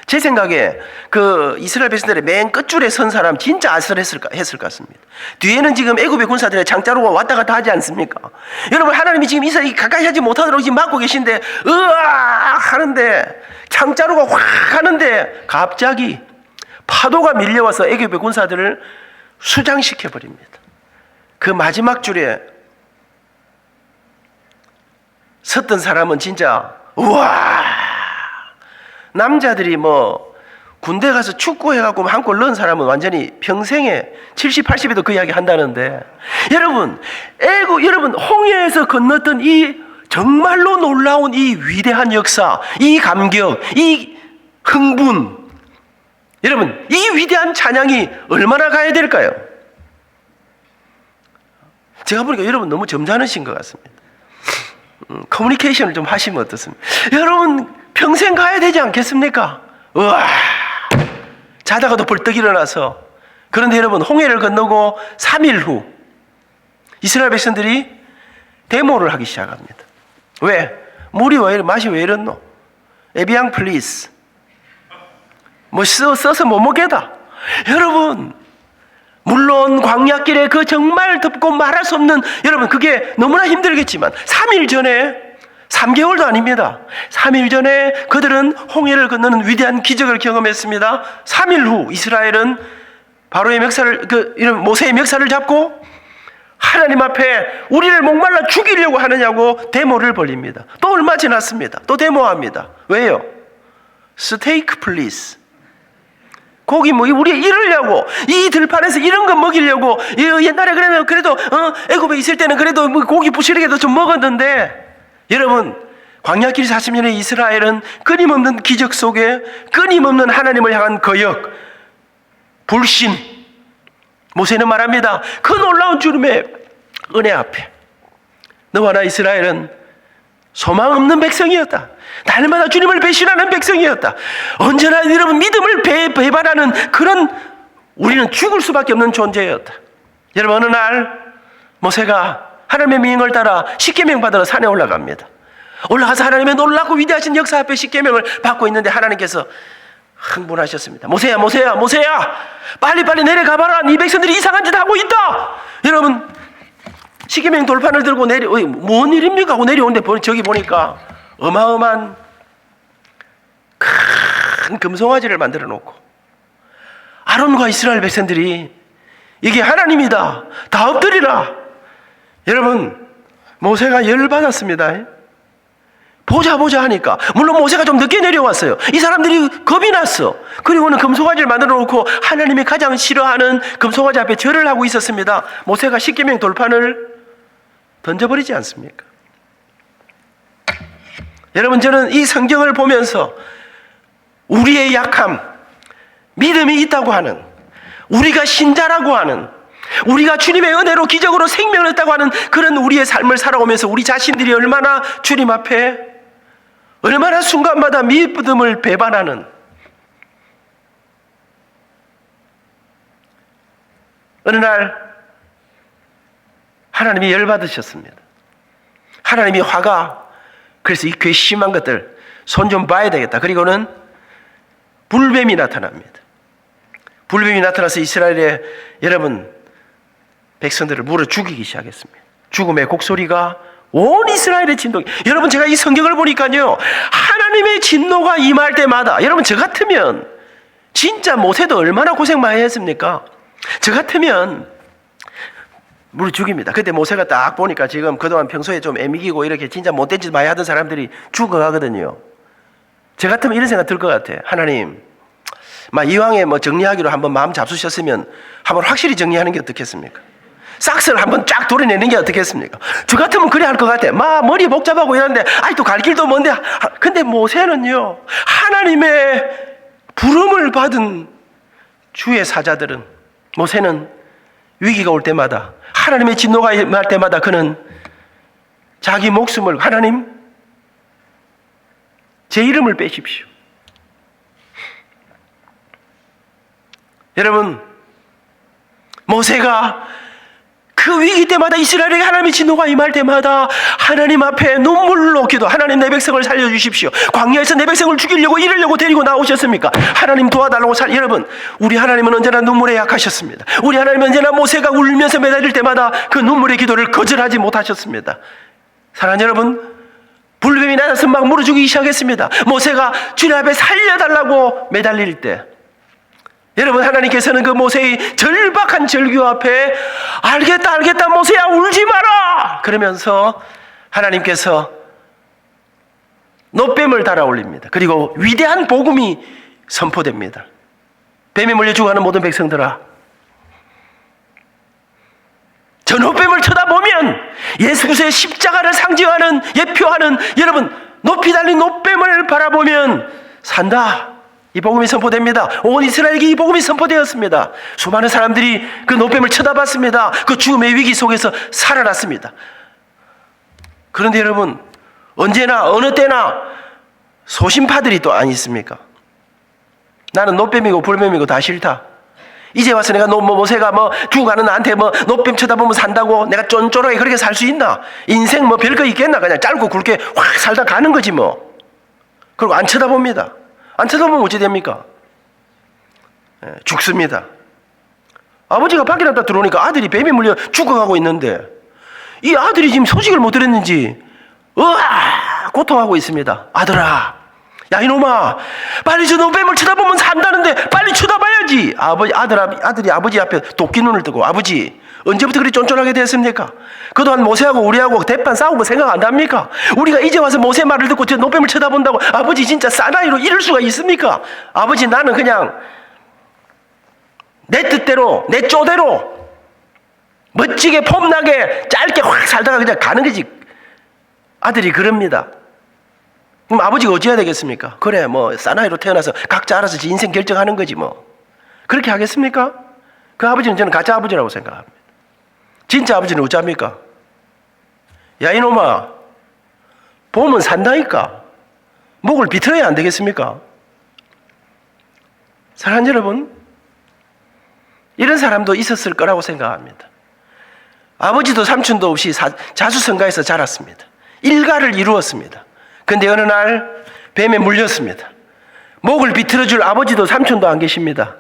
Speaker 2: 제 생각에 그 이스라엘 백성들의 맨 끝줄에 선 사람 진짜 아슬했을 것 같습니다. 뒤에는 지금 애굽의 군사들의 장자루가 왔다 갔다 하지 않습니까? 여러분, 하나님이 지금 이스라엘이 가까이 하지 못하도록 지금 막고 계신데 으악 하는데, 장자루가 확 하는데 갑자기 파도가 밀려와서 애굽의 군사들을 수장시켜버립니다. 그 마지막 줄에 섰던 사람은 진짜 우와, 남자들이 뭐 군대 가서 축구해갖고 한 골 넣은 사람은 완전히 평생에 70, 80에도 그 이야기 한다는데, 여러분, 여러분, 홍해에서 건넜던 이 정말로 놀라운 이 위대한 역사, 이 감격, 이 흥분, 여러분, 이 위대한 찬양이 얼마나 가야 될까요? 제가 보니까 여러분 너무 점잖으신 것 같습니다. 커뮤니케이션을 좀 하시면 어떻습니까? 여러분, 평생 가야 되지 않겠습니까? 우와, 자다가도 벌떡 일어나서. 그런데 여러분, 홍해를 건너고 3일 후 이스라엘 백성들이 데모를 하기 시작합니다. 왜? 물이 왜 맛이 왜 이렇노? 에비앙 플리즈, 뭐 써서 못 먹겠다. 여러분, 물론 광야길에 그 정말 덥고 말할 수 없는, 여러분, 그게 너무나 힘들겠지만 3일 전에, 3개월도 아닙니다, 3일 전에 그들은 홍해를 건너는 위대한 기적을 경험했습니다. 3일 후 이스라엘은 바로의 멱살을, 이런 모세의 멱살을 잡고 하나님 앞에 우리를 목말라 죽이려고 하느냐고 데모를 벌립니다. 또 얼마 지났습니다. 또 데모합니다. 왜요? 스테이크 플리즈, 고기 뭐 우리 이러려고, 이 들판에서 이런 거 먹이려고. 옛날에 그래도 애굽에 있을 때는 그래도 뭐 고기 부스러기도 좀 먹었는데, 여러분, 광야길 40년의 이스라엘은 끊임없는 기적 속에 끊임없는 하나님을 향한 거역, 불신. 모세는 말합니다. 그 놀라운 주님의 은혜 앞에 너와 나 이스라엘은 소망 없는 백성이었다. 날마다 주님을 배신하는 백성이었다. 언제나 여러분, 믿음을 배반하는 그런, 우리는 죽을 수밖에 없는 존재였다. 여러분, 어느 날 모세가 하나님의 명령을 따라 십계명 받으러 산에 올라갑니다. 올라가서 하나님의 놀랍고 위대하신 역사 앞에 십계명을 받고 있는데 하나님께서 흥분하셨습니다. 모세야, 모세야, 모세야, 빨리빨리 내려가봐라. 네 백성들이 이상한 짓 하고 있다. 여러분, 십계명 돌판을 들고 뭔 일입니까 하고 내려오는데 저기 보니까 어마어마한 큰 금송아지를 만들어 놓고, 아론과 이스라엘 백성들이 이게 하나님이다, 다 엎드리라. 여러분, 모세가 열받았습니다. 보자 하니까, 물론 모세가 좀 늦게 내려왔어요. 이 사람들이 겁이 났어. 그리고는 금송아지를 만들어 놓고 하나님이 가장 싫어하는 금송아지 앞에 절을 하고 있었습니다. 모세가 십계명 돌판을 던져버리지 않습니까? 여러분, 저는 이 성경을 보면서 우리의 약함, 믿음이 있다고 하는, 우리가 신자라고 하는, 우리가 주님의 은혜로 기적으로 생명을 얻었다고 하는 그런 우리의 삶을 살아오면서 우리 자신들이 얼마나 주님 앞에 얼마나 순간마다 믿음을 배반하는, 어느 날 하나님이 열받으셨습니다. 하나님이 화가, 그래서 이 괘씸한 것들 손 좀 봐야 되겠다. 그리고는 불뱀이 나타납니다. 불뱀이 나타나서 이스라엘의 여러분 백성들을 물어 죽이기 시작했습니다. 죽음의 곡소리가 온 이스라엘의 진동. 여러분, 제가 이 성경을 보니까요, 하나님의 진노가 임할 때마다, 여러분 저 같으면 진짜 모세도 얼마나 고생 많이 했습니까? 저 같으면 물어 죽입니다. 그때 모세가 딱 보니까 지금 그동안 평소에 좀 애미기고 이렇게 진짜 못된 짓 많이 하던 사람들이 죽어가거든요. 저 같으면 이런 생각 들 것 같아. 하나님, 이왕에 정리하기로 한번 마음 잡수셨으면 한번 확실히 정리하는 게 어떻겠습니까? 싹스를 한번 쫙 도려내는 게 어떻겠습니까? 저 같으면 그래 할 것 같아. 머리 복잡하고 이러는데 아직도 갈 길도 먼데. 근데 모세는요, 하나님의 부름을 받은 주의 사자들은, 모세는 위기가 올 때마다, 하나님의 진노가 임할 때마다 그는 자기 목숨을, 하나님 제 이름을 빼십시오. 여러분, 모세가 그 위기 때마다, 이스라엘에게 하나님의 진노가 임할 때마다 하나님 앞에 눈물로 기도, 하나님 내 백성을 살려주십시오. 광야에서 내 백성을 죽이려고 이러려고 데리고 나오셨습니까? 하나님 도와달라고. 여러분, 우리 하나님은 언제나 눈물에 약하셨습니다. 우리 하나님은 언제나 모세가 울면서 매달릴 때마다 그 눈물의 기도를 거절하지 못하셨습니다. 사랑하는 여러분, 불뱀이 나타나서 막 물어 죽이기 시작했습니다. 모세가 주님 앞에 살려달라고 매달릴 때, 여러분, 하나님께서는 그 모세의 절박한 절규 앞에 알겠다 모세야, 울지 마라 그러면서 하나님께서 놋뱀을 달아 올립니다. 그리고 위대한 복음이 선포됩니다. 뱀에 물려 죽어가는 모든 백성들아, 저 놋뱀을 쳐다보면 예수 그리스도의 십자가를 상징하는, 예표하는, 여러분 높이 달린 놋뱀을 바라보면 산다. 이 복음이 선포됩니다. 온 이스라엘에게 이 복음이 선포되었습니다. 수많은 사람들이 그 놋뱀을 쳐다봤습니다. 그 죽음의 위기 속에서 살아났습니다. 그런데 여러분, 언제나 어느 때나 소심파들이 또 아니 있습니까? 나는 놋뱀이고 불뱀이고 다 싫다. 이제 와서 내가 모세가 죽어가는 나한테 놋뱀 쳐다보면 산다고 내가 쫀쫀하게 그렇게 살 수 있나? 인생 별거 있겠나? 그냥 짧고 굵게 확 살다 가는 거지 뭐. 그리고 안 쳐다봅니다. 안 쳐다보면 어찌 됩니까? 죽습니다. 아버지가 밖에 나갔다 들어오니까 아들이 뱀에 물려 죽어가고 있는데, 이 아들이 지금 소식을 못 들었는지 고통하고 있습니다. 아들아, 야 이놈아, 빨리 저 뱀을 쳐다보면 산다는데 빨리 쳐다봐야지. 아들이 아버지 앞에 도끼 눈을 뜨고, 아버지 언제부터 그리 쫀쫀하게 됐습니까? 그동안 모세하고 우리하고 대판 싸운 거 생각 안 납니까? 우리가 이제 와서 모세 말을 듣고 저 놋뱀을 쳐다본다고 아버지 진짜 사나이로 이럴 수가 있습니까? 아버지, 나는 그냥 내 뜻대로, 내 쪼대로 멋지게 폼나게 짧게 확 살다가 그냥 가는 거지. 아들이 그럽니다. 그럼 아버지가 어찌해야 되겠습니까? 그래, 사나이로 태어나서 각자 알아서 지 인생 결정하는 거지 뭐. 그렇게 하겠습니까? 그 아버지는 저는 가짜 아버지라고 생각합니다. 진짜 아버지는 어찌합니까? 야 이놈아, 보면 산다니까. 목을 비틀어야 안 되겠습니까? 사랑하는 여러분, 이런 사람도 있었을 거라고 생각합니다. 아버지도 삼촌도 없이 자수성가해서 자랐습니다. 일가를 이루었습니다. 근데 어느 날 뱀에 물렸습니다. 목을 비틀어줄 아버지도 삼촌도 안 계십니다.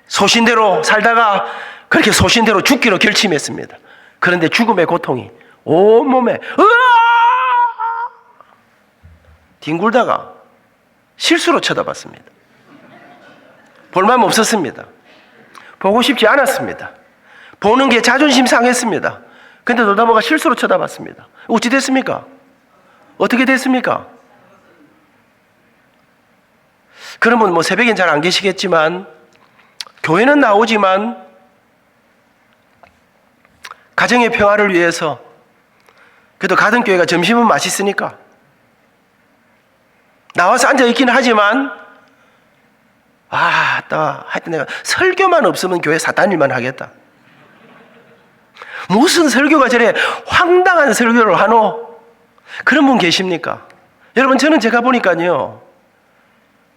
Speaker 2: 소신대로 살다가 그렇게 소신대로 죽기로 결심했습니다. 그런데 죽음의 고통이 온몸에 뒹굴다가 실수로 쳐다봤습니다. 볼마음 없었습니다. 보고 싶지 않았습니다. 보는 게 자존심 상했습니다. 근데 놀다 보니까 실수로 쳐다봤습니다. 어찌 됐습니까? 어떻게 됐습니까? 그러면 새벽엔 잘 안 계시겠지만, 교회는 나오지만 가정의 평화를 위해서 그래도 가던 교회가 점심은 맛있으니까 나와서 앉아있기는 하지만 하여튼 내가 설교만 없으면 교회 사단일만 하겠다. 무슨 설교가 저래 황당한 설교를 하노? 그런 분 계십니까? 여러분, 저는 제가 보니까요,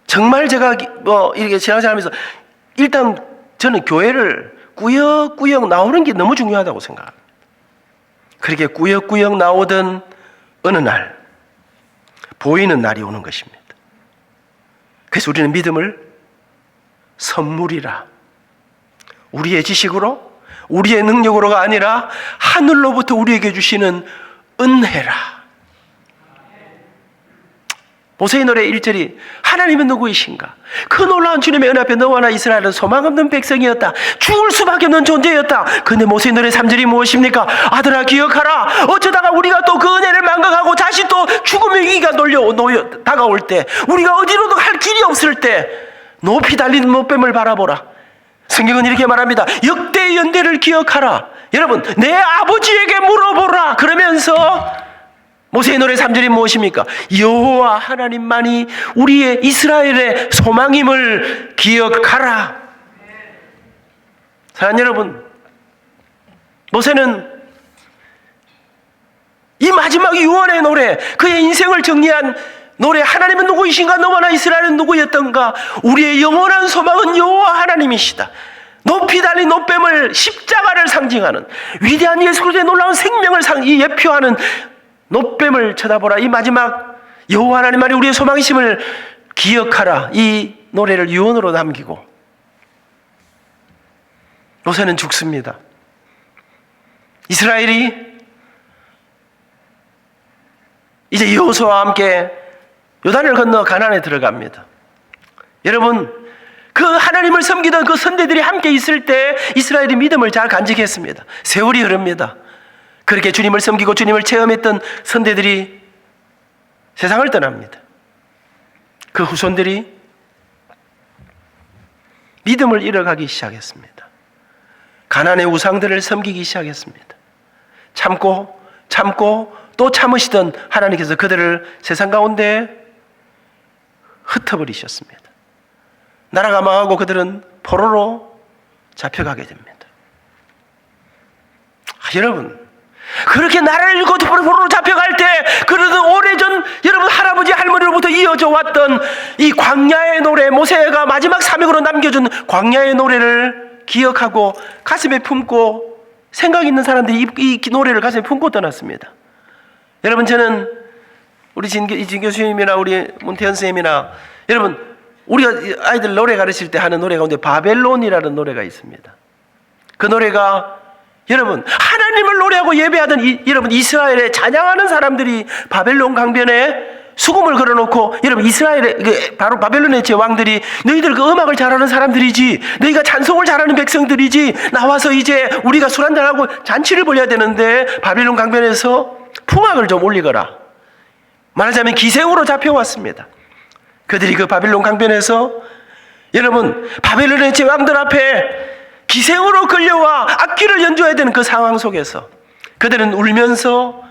Speaker 2: 정말 제가 이렇게 신앙생활하면서 일단 저는 교회를 꾸역꾸역 나오는 게 너무 중요하다고 생각합니다. 그렇게 꾸역꾸역 나오던 어느 날 보이는 날이 오는 것입니다. 그래서 우리는 믿음을 선물이라, 우리의 지식으로 우리의 능력으로가 아니라 하늘로부터 우리에게 주시는 은혜라. 모세의 노래 1절이 하나님은 누구이신가? 그 놀라운 주님의 은혜 앞에 너와 나 이스라엘은 소망 없는 백성이었다. 죽을 수밖에 없는 존재였다. 근데 모세의 노래 3절이 무엇입니까? 아들아 기억하라. 어쩌다가 우리가 또 그 은혜를 망각하고 다시 또 죽음의 위기가 다가올 때, 우리가 어디로도 갈 길이 없을 때 높이 달린 못뱀을 바라보라. 성경은 이렇게 말합니다. 역대의 연대를 기억하라. 여러분, 내 아버지에게 물어보라. 그러면서 모세의 노래 3절이 무엇입니까? 여호와 하나님만이 우리의 이스라엘의 소망임을 기억하라. 사랑하는 여러분, 모세는 이 마지막 유언의 노래, 그의 인생을 정리한 노래, 하나님은 누구이신가? 너와 나 이스라엘은 누구였던가? 우리의 영원한 소망은 여호와 하나님이시다. 높이 달린 노뱀을, 십자가를 상징하는 위대한 예수 그리스도의 놀라운 생명을 예표하는 노뱀을 쳐다보라. 이 마지막 여호와 하나님만이 우리의 소망이심을 기억하라. 이 노래를 유언으로 남기고 모세는 죽습니다. 이스라엘이 이제 여호수아와 함께 요단을 건너 가나안에 들어갑니다. 여러분, 그 하나님을 섬기던 그 선대들이 함께 있을 때 이스라엘이 믿음을 잘 간직했습니다. 세월이 흐릅니다. 그렇게 주님을 섬기고 주님을 체험했던 선대들이 세상을 떠납니다. 그 후손들이 믿음을 잃어가기 시작했습니다. 가나안의 우상들을 섬기기 시작했습니다. 참고 또 참으시던 하나님께서 그들을 세상 가운데 흩어버리셨습니다. 나라가 망하고 그들은 포로로 잡혀가게 됩니다. 여러분, 그렇게 나라를 잃고 포로로 잡혀갈 때, 그러던 오래전 여러분 할아버지 할머니로부터 이어져 왔던 이 광야의 노래, 모세가 마지막 사명으로 남겨준 광야의 노래를 기억하고 가슴에 품고, 생각 있는 사람들이 이 노래를 가슴에 품고 떠났습니다. 여러분, 저는 우리 이진 교수님이나 우리 문태현 선생님이나 여러분, 우리가 아이들 노래 가르칠 때 하는 노래 가운데 바벨론이라는 노래가 있습니다. 그 노래가 여러분, 하나님을 노래하고 예배하던 여러분 이스라엘에 찬양하는 사람들이 바벨론 강변에 수금을 걸어놓고, 여러분 이스라엘의 바로 바벨론의 제왕들이 너희들 그 음악을 잘하는 사람들이지, 너희가 찬송을 잘하는 백성들이지, 나와서 이제 우리가 술 한잔하고 잔치를 벌여야 되는데 바벨론 강변에서 풍악을 좀 올리거라. 말하자면 기생으로 잡혀왔습니다. 그들이 그 바벨론 강변에서 여러분 바벨론의 제왕들 앞에 기생으로 끌려와 악기를 연주해야 되는 그 상황 속에서 그들은 울면서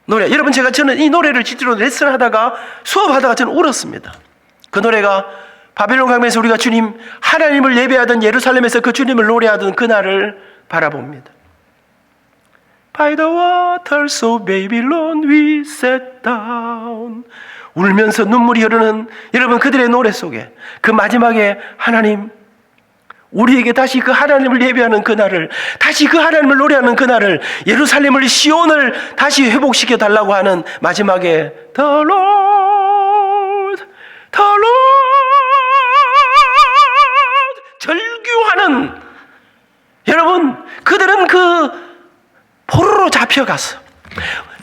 Speaker 2: 노래, 여러분 저는 이 노래를 실제로 레슨하다가 수업하다가 저는 울었습니다. 그 노래가 바벨론 강변에서 우리가 주님 하나님을 예배하던 예루살렘에서 그 주님을 노래하던 그날을 바라봅니다. By the waters of Babylon we sat down. 울면서 눈물이 흐르는 여러분 그들의 노래 속에 그 마지막에 하나님, 우리에게 다시 그 하나님을 예배하는 그날을, 다시 그 하나님을 노래하는 그날을, 예루살렘을, 시온을 다시 회복시켜 달라고 하는 마지막에 The Lord, The Lord 절규하는, 여러분 그들은 그 포로로 잡혀갔어.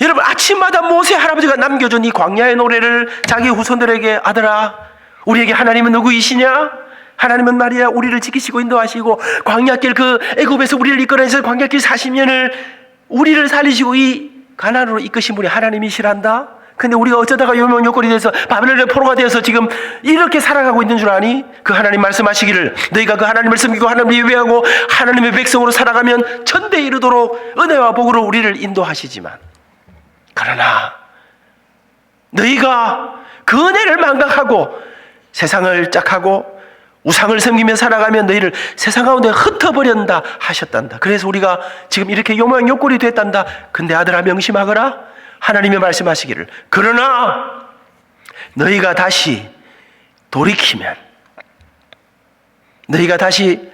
Speaker 2: 여러분 아침마다 모세 할아버지가 남겨준 이 광야의 노래를 자기 후손들에게, 아들아 우리에게 하나님은 누구이시냐? 하나님은 말이야 우리를 지키시고 인도하시고 광야길 그 애굽에서 우리를 이끌어내서 광야길 40년을 우리를 살리시고 이 가나안으로 이끄신 분이 하나님이시란다. 근데 우리가 어쩌다가 요명요꼴이 돼서 바벨론의 포로가 되어서 지금 이렇게 살아가고 있는 줄 아니? 그 하나님 말씀하시기를 너희가 그 하나님을 섬기고 하나님을 예배하고 하나님의 백성으로 살아가면 천대에 이르도록 은혜와 복으로 우리를 인도하시지만, 그러나 너희가 그 은혜를 망각하고 세상을 짝하고 우상을 섬기며 살아가면 너희를 세상 가운데 흩어버린다 하셨단다. 그래서 우리가 지금 이렇게 요망요꼴이 됐단다. 근데 아들아 명심하거라. 하나님이 말씀하시기를 그러나 너희가 다시 돌이키면, 너희가 다시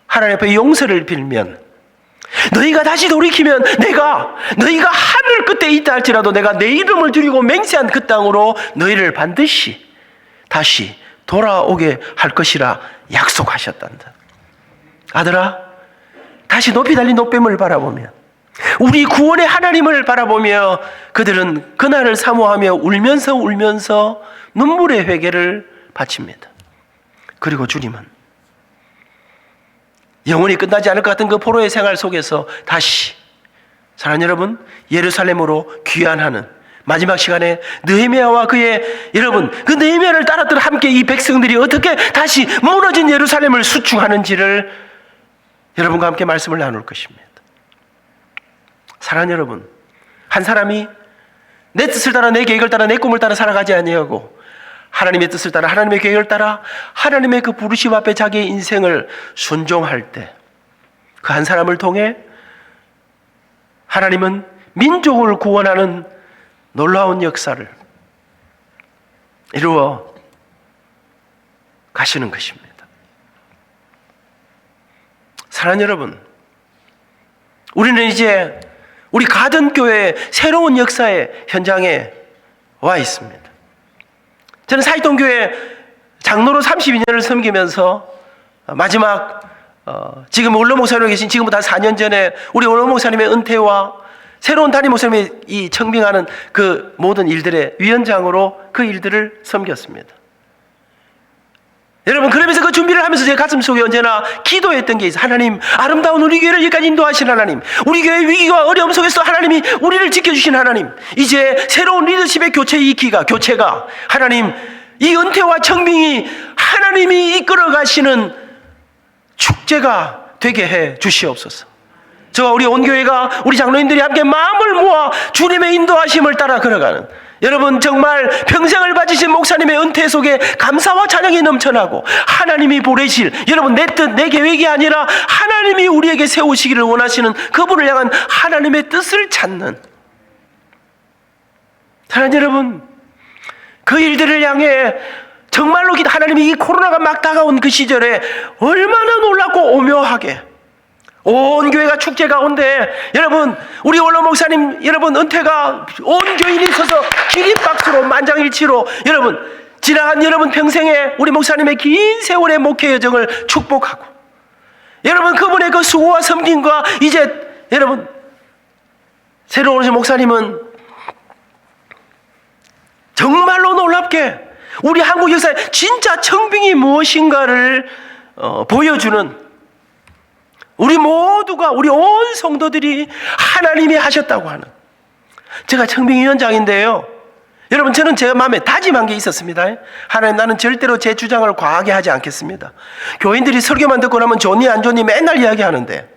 Speaker 2: 하나님 앞에 용서를 빌면, 너희가 다시 돌이키면 너희가 하늘 끝에 있다 할지라도 내가 내 이름을 드리고 맹세한 그 땅으로 너희를 반드시 다시 돌아오게 할 것이라 약속하셨단다. 아들아, 다시 높이 달린 높뱀을 바라보며 우리 구원의 하나님을 바라보며 그들은 그날을 사모하며 울면서 눈물의 회개를 바칩니다. 그리고 주님은 영원히 끝나지 않을 것 같은 그 포로의 생활 속에서 다시 사랑하는 여러분, 예루살렘으로 귀환하는 마지막 시간에 느헤미야와 그의 여러분, 그 느헤미야를 따랐던 함께 이 백성들이 어떻게 다시 무너진 예루살렘을 수축하는지를 여러분과 함께 말씀을 나눌 것입니다. 사랑하는 여러분, 한 사람이 내 뜻을 따라 내 계획을 따라 내 꿈을 따라 살아가지 아니하고 하나님의 뜻을 따라 하나님의 계획을 따라 하나님의 그 부르심 앞에 자기의 인생을 순종할 때 그 한 사람을 통해 하나님은 민족을 구원하는 놀라운 역사를 이루어 가시는 것입니다. 사랑하는 여러분, 우리는 이제 우리 가든교회의 새로운 역사의 현장에 와 있습니다. 저는 사이동교회 장로로 32년을 섬기면서 마지막 지금 원로 목사님이 계신 지금부터 한 4년 전에 우리 원로 목사님의 은퇴와 새로운 담임 목사님이 이 청빙하는 그 모든 일들의 위원장으로 그 일들을 섬겼습니다. 여러분, 그러면서 그 준비를 하면서 제 가슴 속에 언제나 기도했던 게 있어요. 하나님, 아름다운 우리 교회를 여기까지 인도하신 하나님, 우리 교회의 위기와 어려움 속에서 하나님이 우리를 지켜주신 하나님, 이제 새로운 리더십의 교체가 하나님, 이 은퇴와 청빙이 하나님이 이끌어 가시는 축제가 되게 해 주시옵소서. 저와 우리 온 교회가 우리 장로님들이 함께 마음을 모아 주님의 인도하심을 따라 걸어가는, 여러분 정말 평생을 바치신 목사님의 은퇴 속에 감사와 찬양이 넘쳐나고 하나님이 보내실, 여러분 내 뜻 내 계획이 아니라 하나님이 우리에게 세우시기를 원하시는 그분을 향한 하나님의 뜻을 찾는, 사랑하는 여러분, 그 일들을 향해 정말로 하나님이 이 코로나가 막 다가온 그 시절에 얼마나 놀랍고 오묘하게 온 교회가 축제 가운데, 여러분 우리 원로 목사님 여러분 은퇴가 온 교인이 서서 기립박수로 만장일치로 여러분 지나간 여러분 평생에 우리 목사님의 긴 세월의 목회 여정을 축복하고, 여러분 그분의 그 수고와 섬김과 이제 여러분 새로 오신 목사님은 정말로 놀랍게 우리 한국 역사에 진짜 청빙이 무엇인가를 보여주는, 우리 모두가 우리 온 성도들이 하나님이 하셨다고 하는, 제가 청빙위원장인데요, 여러분 저는 제 마음에 다짐한 게 있었습니다. 하나님, 나는 절대로 제 주장을 과하게 하지 않겠습니다. 교인들이 설교만 듣고 나면 좋니 안 좋니 맨날 이야기하는데,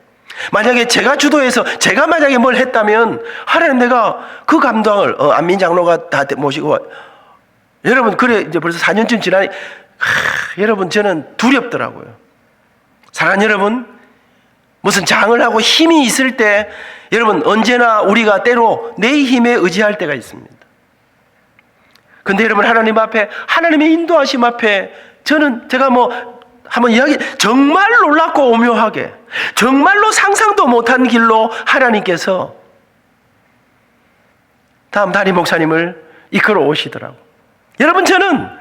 Speaker 2: 만약에 제가 주도해서 제가 만약에 뭘 했다면 하나님, 내가 그 감당을 안민 장로가 다 모시고, 여러분 그래 이제 벌써 4년쯤 지나니 여러분 저는 두렵더라고요. 사랑하는 여러분, 무슨 장을 하고 힘이 있을 때 여러분 언제나 우리가 때로 내 힘에 의지할 때가 있습니다. 근데 여러분 하나님 앞에, 하나님의 인도하심 앞에 제가 뭐 한번 정말 놀랍고 오묘하게 정말로 상상도 못한 길로 하나님께서 다음 담임 목사님을 이끌어 오시더라고요. 여러분 저는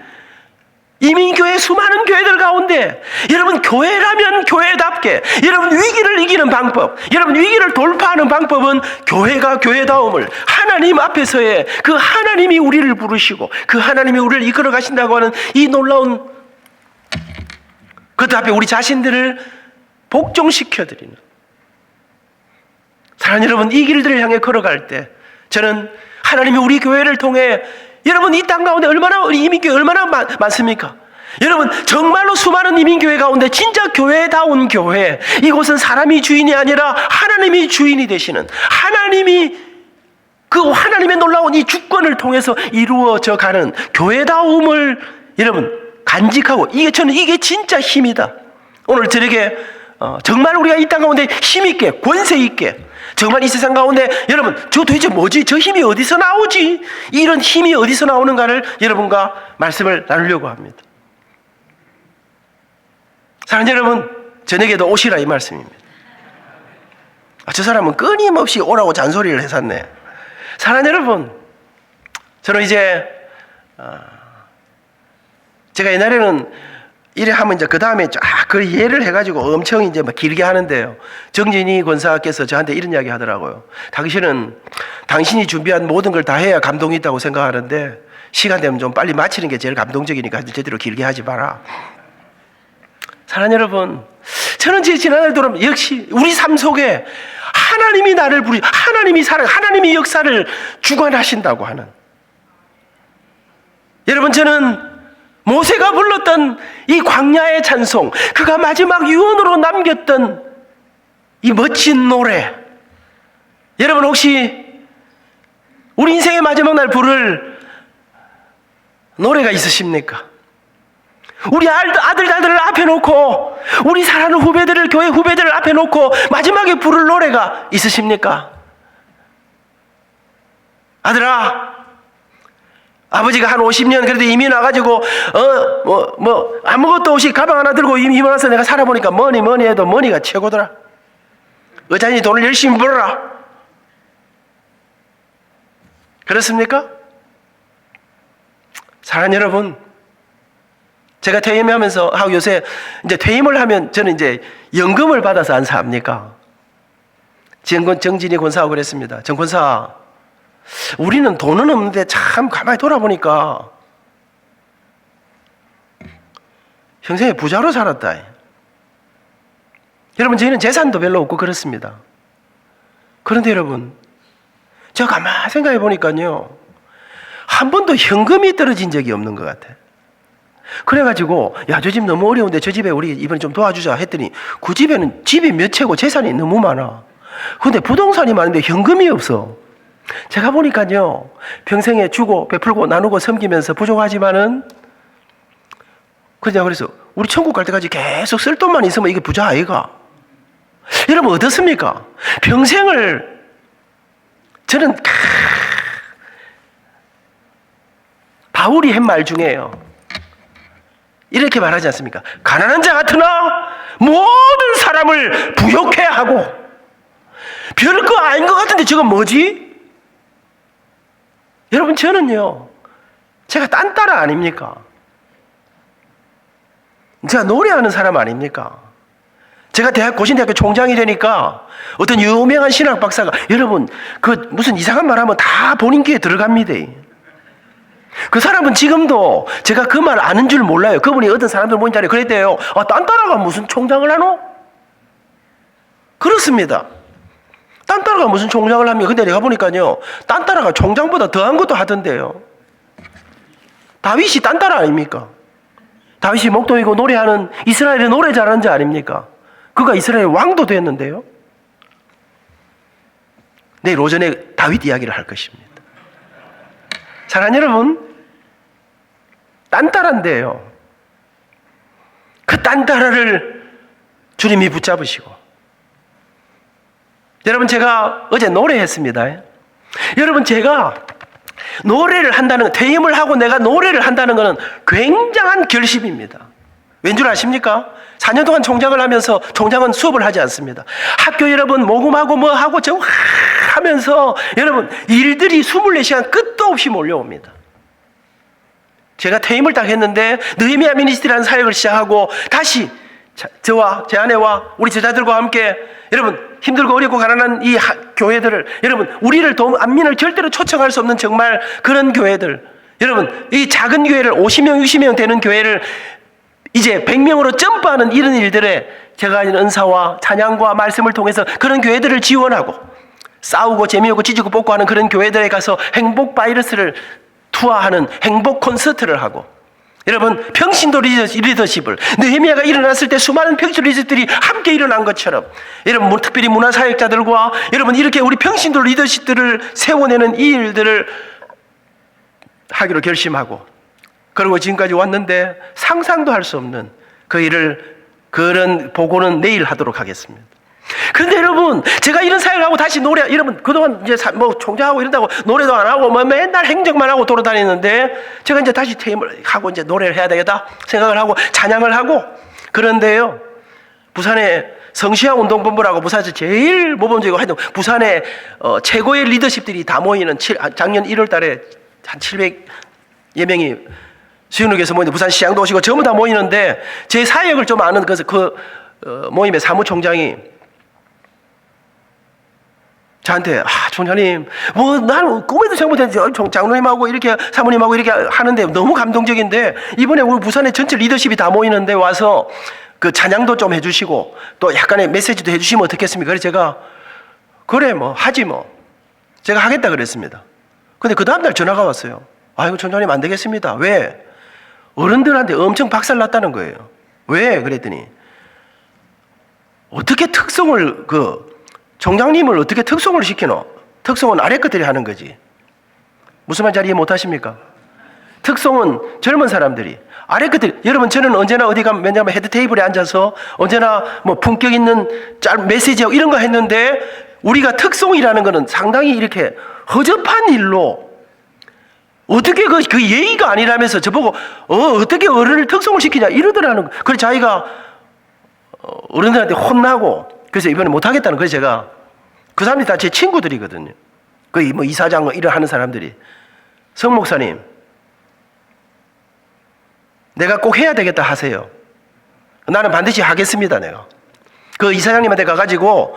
Speaker 2: 이민교회 수많은 교회들 가운데 여러분 교회라면 교회답게, 여러분 위기를 이기는 방법, 여러분 위기를 돌파하는 방법은 교회가 교회다움을, 하나님 앞에서의 그 하나님이 우리를 부르시고 그 하나님이 우리를 이끌어 가신다고 하는 이 놀라운 그것 앞에 우리 자신들을 복종시켜드리는, 사랑하는 여러분, 이 길들을 향해 걸어갈 때 저는 하나님이 우리 교회를 통해, 여러분 이 땅 가운데 얼마나 우리 이민교회 얼마나 많습니까? 여러분 정말로 수많은 이민교회 가운데 진짜 교회다운 교회, 이곳은 사람이 주인이 아니라 하나님이 주인이 되시는, 하나님이 그 하나님의 놀라운 이 주권을 통해서 이루어져 가는 교회다움을 여러분 간직하고, 저는 이게 진짜 힘이다. 오늘 저녁에 정말 우리가 이 땅 가운데 힘있게, 권세있게, 정말 이 세상 가운데 여러분, 저 도대체 뭐지? 저 힘이 어디서 나오지? 이런 힘이 어디서 나오는가를 여러분과 말씀을 나누려고 합니다. 사랑하는 여러분, 저녁에도 오시라 이 말씀입니다. 저 사람은 끊임없이 오라고 잔소리를 해샀네. 사랑하는 여러분, 저는 이제 제가 옛날에는 이래 하면 이제 그 다음에 그 예를 해가지고 엄청 이제 막 길게 하는데요. 정진희 권사께서 저한테 이런 이야기 하더라고요. 당신은 당신이 준비한 모든 걸 다 해야 감동이 있다고 생각하는데 시간 되면 좀 빨리 마치는 게 제일 감동적이니까 제대로 길게 하지 마라. 사랑하는 여러분, 저는 제 지난날 돌아보면 역시 우리 삶 속에 하나님이 나를 하나님이 하나님이 역사를 주관하신다고 하는, 여러분, 저는 모세가 불렀던 이 광야의 찬송, 그가 마지막 유언으로 남겼던 이 멋진 노래, 여러분 혹시 우리 인생의 마지막 날 부를 노래가 있으십니까? 우리 아들을 앞에 놓고, 우리 사랑하는 후배들을, 교회 후배들을 앞에 놓고 마지막에 부를 노래가 있으십니까? 아들아, 아버지가 한 50년 그래도 이민 와가지고 아무것도 없이 가방 하나 들고 이민 와서 내가 살아보니까 뭐니 해도 머니가 최고더라. 어차피 돈을 열심히 벌어라. 그렇습니까? 사랑하는 여러분, 제가 퇴임하면서 요새 이제 퇴임을 하면 저는 이제 연금을 받아서 안 삽니까? 정진희 권사하고 그랬습니다. 정 권사, 우리는 돈은 없는데 참 가만히 돌아보니까 평생에 부자로 살았다. 여러분, 저희는 재산도 별로 없고 그렇습니다. 그런데 여러분, 제가 가만히 생각해 보니까요, 한 번도 현금이 떨어진 적이 없는 것 같아. 그래가지고 저 집 너무 어려운데 저 집에 우리 이번에 좀 도와주자 했더니 그 집에는 집이 몇 채고 재산이 너무 많아. 근데 부동산이 많은데 현금이 없어. 제가 보니까요, 평생에 주고 베풀고 나누고 섬기면서 부족하지만은 그래서 우리 천국 갈 때까지 계속 쓸 돈만 있으면 이게 부자 아이가? 여러분 어떻습니까? 평생을 저는 바울이 한 말 중에요, 이렇게 말하지 않습니까? 가난한 자 같으나 모든 사람을 부욕해 하고. 별거 아닌 것 같은데 저건 뭐지? 여러분, 저는요, 제가 딴따라 아닙니까? 제가 노래하는 사람 아닙니까? 제가 고신대학교 총장이 되니까 어떤 유명한 신학 박사가, 여러분 그 무슨 이상한 말 하면 다 본인 귀에 들어갑니다. 그 사람은 지금도 제가 그 말 아는 줄 몰라요. 그분이 어떤 사람들 모인 자리에 그랬대요. 딴따라가 무슨 총장을 하노? 그렇습니다. 딴따라가 무슨 총장을 합니까? 근데 내가 보니까요, 딴따라가 총장보다 더한 것도 하던데요. 다윗이 딴따라 아닙니까? 다윗이 목동이고 노래하는, 이스라엘의 노래 잘하는 자 아닙니까? 그가 이스라엘 왕도 됐는데요. 내일 오전에 다윗 이야기를 할 것입니다. 사랑하는 여러분, 딴따라인데요, 그 딴따라를 주님이 붙잡으시고. 여러분, 제가 어제 노래했습니다. 여러분, 제가 노래를 한다는, 퇴임을 하고 내가 노래를 한다는 것은 굉장한 결심입니다. 왠 줄 아십니까? 4년 동안 총장을 하면서, 총장은 수업을 하지 않습니다. 학교 여러분 모금하고 뭐 하고 저 하면서 여러분 일들이 24시간 끝도 없이 몰려옵니다. 제가 퇴임을 딱 했는데 느헤미야 미니스트리라는 사역을 시작하고 다시 저와 제 아내와 우리 제자들과 함께 여러분 힘들고 어렵고 가난한 이 교회들을, 여러분 우리를 안민을 절대로 초청할 수 없는 정말 그런 교회들, 여러분 이 작은 교회를 50명 60명 되는 교회를 이제 100명으로 점프하는 이런 일들에 제가 가진 은사와 찬양과 말씀을 통해서 그런 교회들을 지원하고, 싸우고 재미없고 찢고 뽑고 하는 그런 교회들에 가서 행복 바이러스를 투하하는 행복 콘서트를 하고, 여러분 평신도 리더십을, 느헤미야가 일어났을 때 수많은 평신도 리더십들이 함께 일어난 것처럼 여러분 특별히 문화사역자들과 여러분 이렇게 우리 평신도 리더십들을 세워내는 이 일들을 하기로 결심하고, 그리고 지금까지 왔는데 상상도 할 수 없는 그 일을, 그런 보고는 내일 하도록 하겠습니다. 그런데 여러분, 제가 이런 사역하고 다시 노래, 여러분, 그동안 이제 뭐 총장하고 이런다고 노래도 안 하고 뭐 맨날 행정만 하고 돌아다니는데, 제가 이제 다시 퇴임을 하고 이제 노래를 해야 되겠다 생각을 하고 찬양을 하고, 그런데요, 부산에 성시향 운동본부라고 부산에서 제일 모범적이고 하여튼 부산에 최고의 리더십들이 다 모이는 작년 1월 달에 한 700여 명이 수영역에서 모이는데 부산 시장도 오시고 전부 다 모이는데, 제 사역을 좀 아는 그 모임의 사무총장이 저한테, 총장님, 뭐, 나는 꿈에도 생각 못했는데, 장로님하고 이렇게, 사모님하고 이렇게 하는데 너무 감동적인데, 이번에 우리 부산의 전체 리더십이 다 모이는데 와서 그 찬양도 좀 해주시고, 또 약간의 메시지도 해주시면 어떻겠습니까? 그래서 제가, 그래, 뭐, 하지 뭐. 제가 하겠다 그랬습니다. 근데 그 다음날 전화가 왔어요. 아이고, 총장님 안 되겠습니다. 왜? 어른들한테 엄청 박살났다는 거예요. 왜? 그랬더니, 어떻게 특성을, 총장님을 어떻게 특송을 시키노? 특송은 아래 것들이 하는 거지. 무슨 말인지 이해 못 하십니까? 특송은 젊은 사람들이, 아래 것들이, 여러분, 저는 언제나 어디 가면, 왜냐하면 헤드 테이블에 앉아서 언제나 뭐 품격 있는 메시지하고 이런 거 했는데, 우리가 특송이라는 거는 상당히 이렇게 허접한 일로, 어떻게 그 예의가 아니라면서 저보고, 어떻게 어른을 특송을 시키냐, 이러더라는 거. 그래서 자기가 어른들한테 혼나고, 그래서 이번에 못하겠다는 거예요. 제가 그 사람들이 다 제 친구들이거든요. 거의 뭐 이사장 일을 하는 사람들이, 성 목사님, 내가 꼭 해야 되겠다 하세요. 나는 반드시 하겠습니다. 내가 그 이사장님한테 가가지고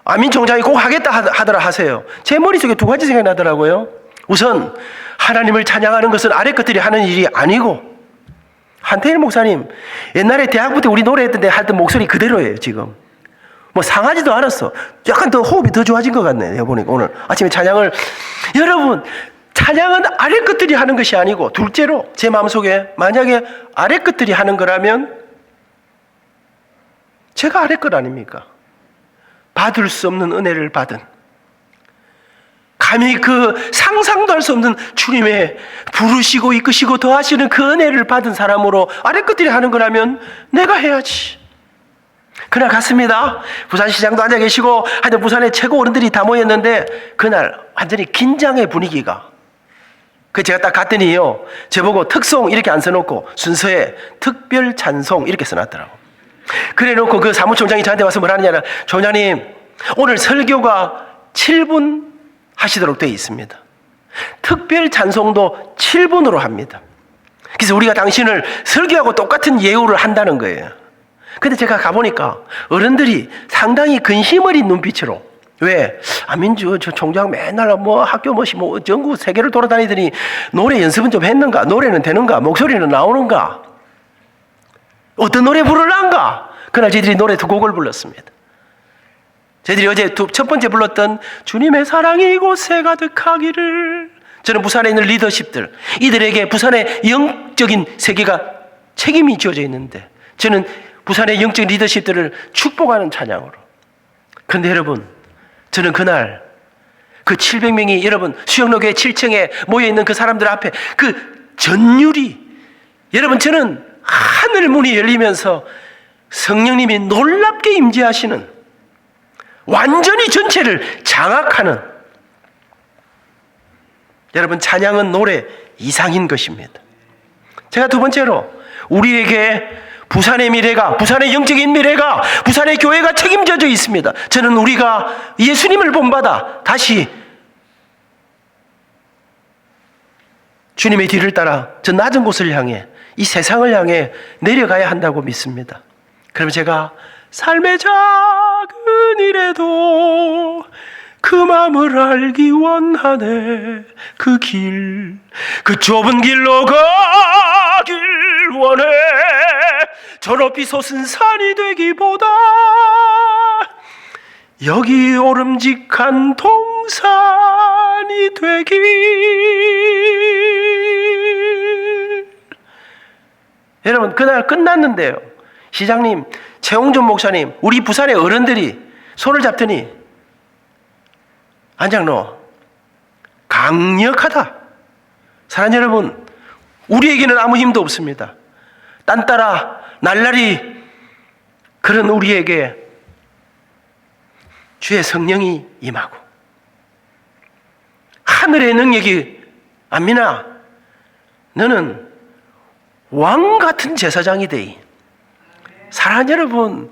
Speaker 2: 아민 총장이 꼭 하겠다 하더라 하세요. 제 머릿속에 두 가지 생각이 나더라고요. 우선 하나님을 찬양하는 것은 아래 것들이 하는 일이 아니고, 한태일 목사님 옛날에 대학부 때 우리 노래했던 때 할 때 목소리 그대로예요. 지금 뭐 상하지도 않았어. 약간 더 호흡이 더 좋아진 것 같네. 내가 보니까 오늘 아침에 찬양을, 여러분, 찬양은 아래 것들이 하는 것이 아니고, 둘째로 제 마음속에 만약에 아래 것들이 하는 거라면 제가 아래 것 아닙니까? 받을 수 없는 은혜를 받은, 감히 그 상상도 할 수 없는 주님의 부르시고 이끄시고 더하시는 그 은혜를 받은 사람으로 아래 것들이 하는 거라면 내가 해야지. 그날 갔습니다. 부산시장도 앉아 계시고 하여튼 부산의 최고 어른들이 다 모였는데, 그날 완전히 긴장의 분위기가, 제가 딱 갔더니요, 저보고 특송 이렇게 안 써놓고 순서에 특별 찬송 이렇게 써놨더라고. 그래 놓고 그 사무총장이 저한테 와서 뭐라 하느냐, 총장님 오늘 설교가 7분 하시도록 되어 있습니다. 특별 찬송도 7분으로 합니다. 그래서 우리가 당신을 설교하고 똑같은 예우를 한다는 거예요. 근데 제가 가보니까 어른들이 상당히 근심 어린 눈빛으로, 왜? 민주, 저 총장 맨날 뭐 학교 뭐 전국 세계를 돌아다니더니 노래 연습은 좀 했는가? 노래는 되는가? 목소리는 나오는가? 어떤 노래 부르란가? 그날 저희들이 노래 두 곡을 불렀습니다. 저희들이 어제 첫 번째 불렀던 주님의 사랑이 이곳에 가득하기를, 저는 부산에 있는 리더십들, 이들에게 부산의 영적인 세계가 책임이 지어져 있는데, 저는 부산의 영적 리더십들을 축복하는 찬양으로. 그런데 여러분, 저는 그날 그 700명이 여러분 수영로교회 7층에 모여있는 그 사람들 앞에 그 전율이, 여러분, 저는 하늘 문이 열리면서 성령님이 놀랍게 임재하시는, 완전히 전체를 장악하는, 여러분, 찬양은 노래 이상인 것입니다. 제가 두 번째로, 우리에게 부산의 미래가, 부산의 영적인 미래가, 부산의 교회가 책임져져 있습니다. 저는 우리가 예수님을 본받아 다시 주님의 뒤를 따라 저 낮은 곳을 향해, 이 세상을 향해 내려가야 한다고 믿습니다. 그럼 제가 삶의 작은 일에도 그 마음을 알기 원하네. 그 길, 그 좁은 길로 가길 원해. 저 높이 솟은 산이 되기보다 여기 오름직한 동산이 되길. 여러분, 그날 끝났는데요, 시장님, 최홍준 목사님, 우리 부산의 어른들이 손을 잡더니, 안장로 강력하다. 사랑하는 여러분, 우리에게는 아무 힘도 없습니다. 딴 따라 날라리 그런 우리에게 주의 성령이 임하고 하늘의 능력이 안민아 너는 왕 같은 제사장이 되이. 사랑하는 여러분,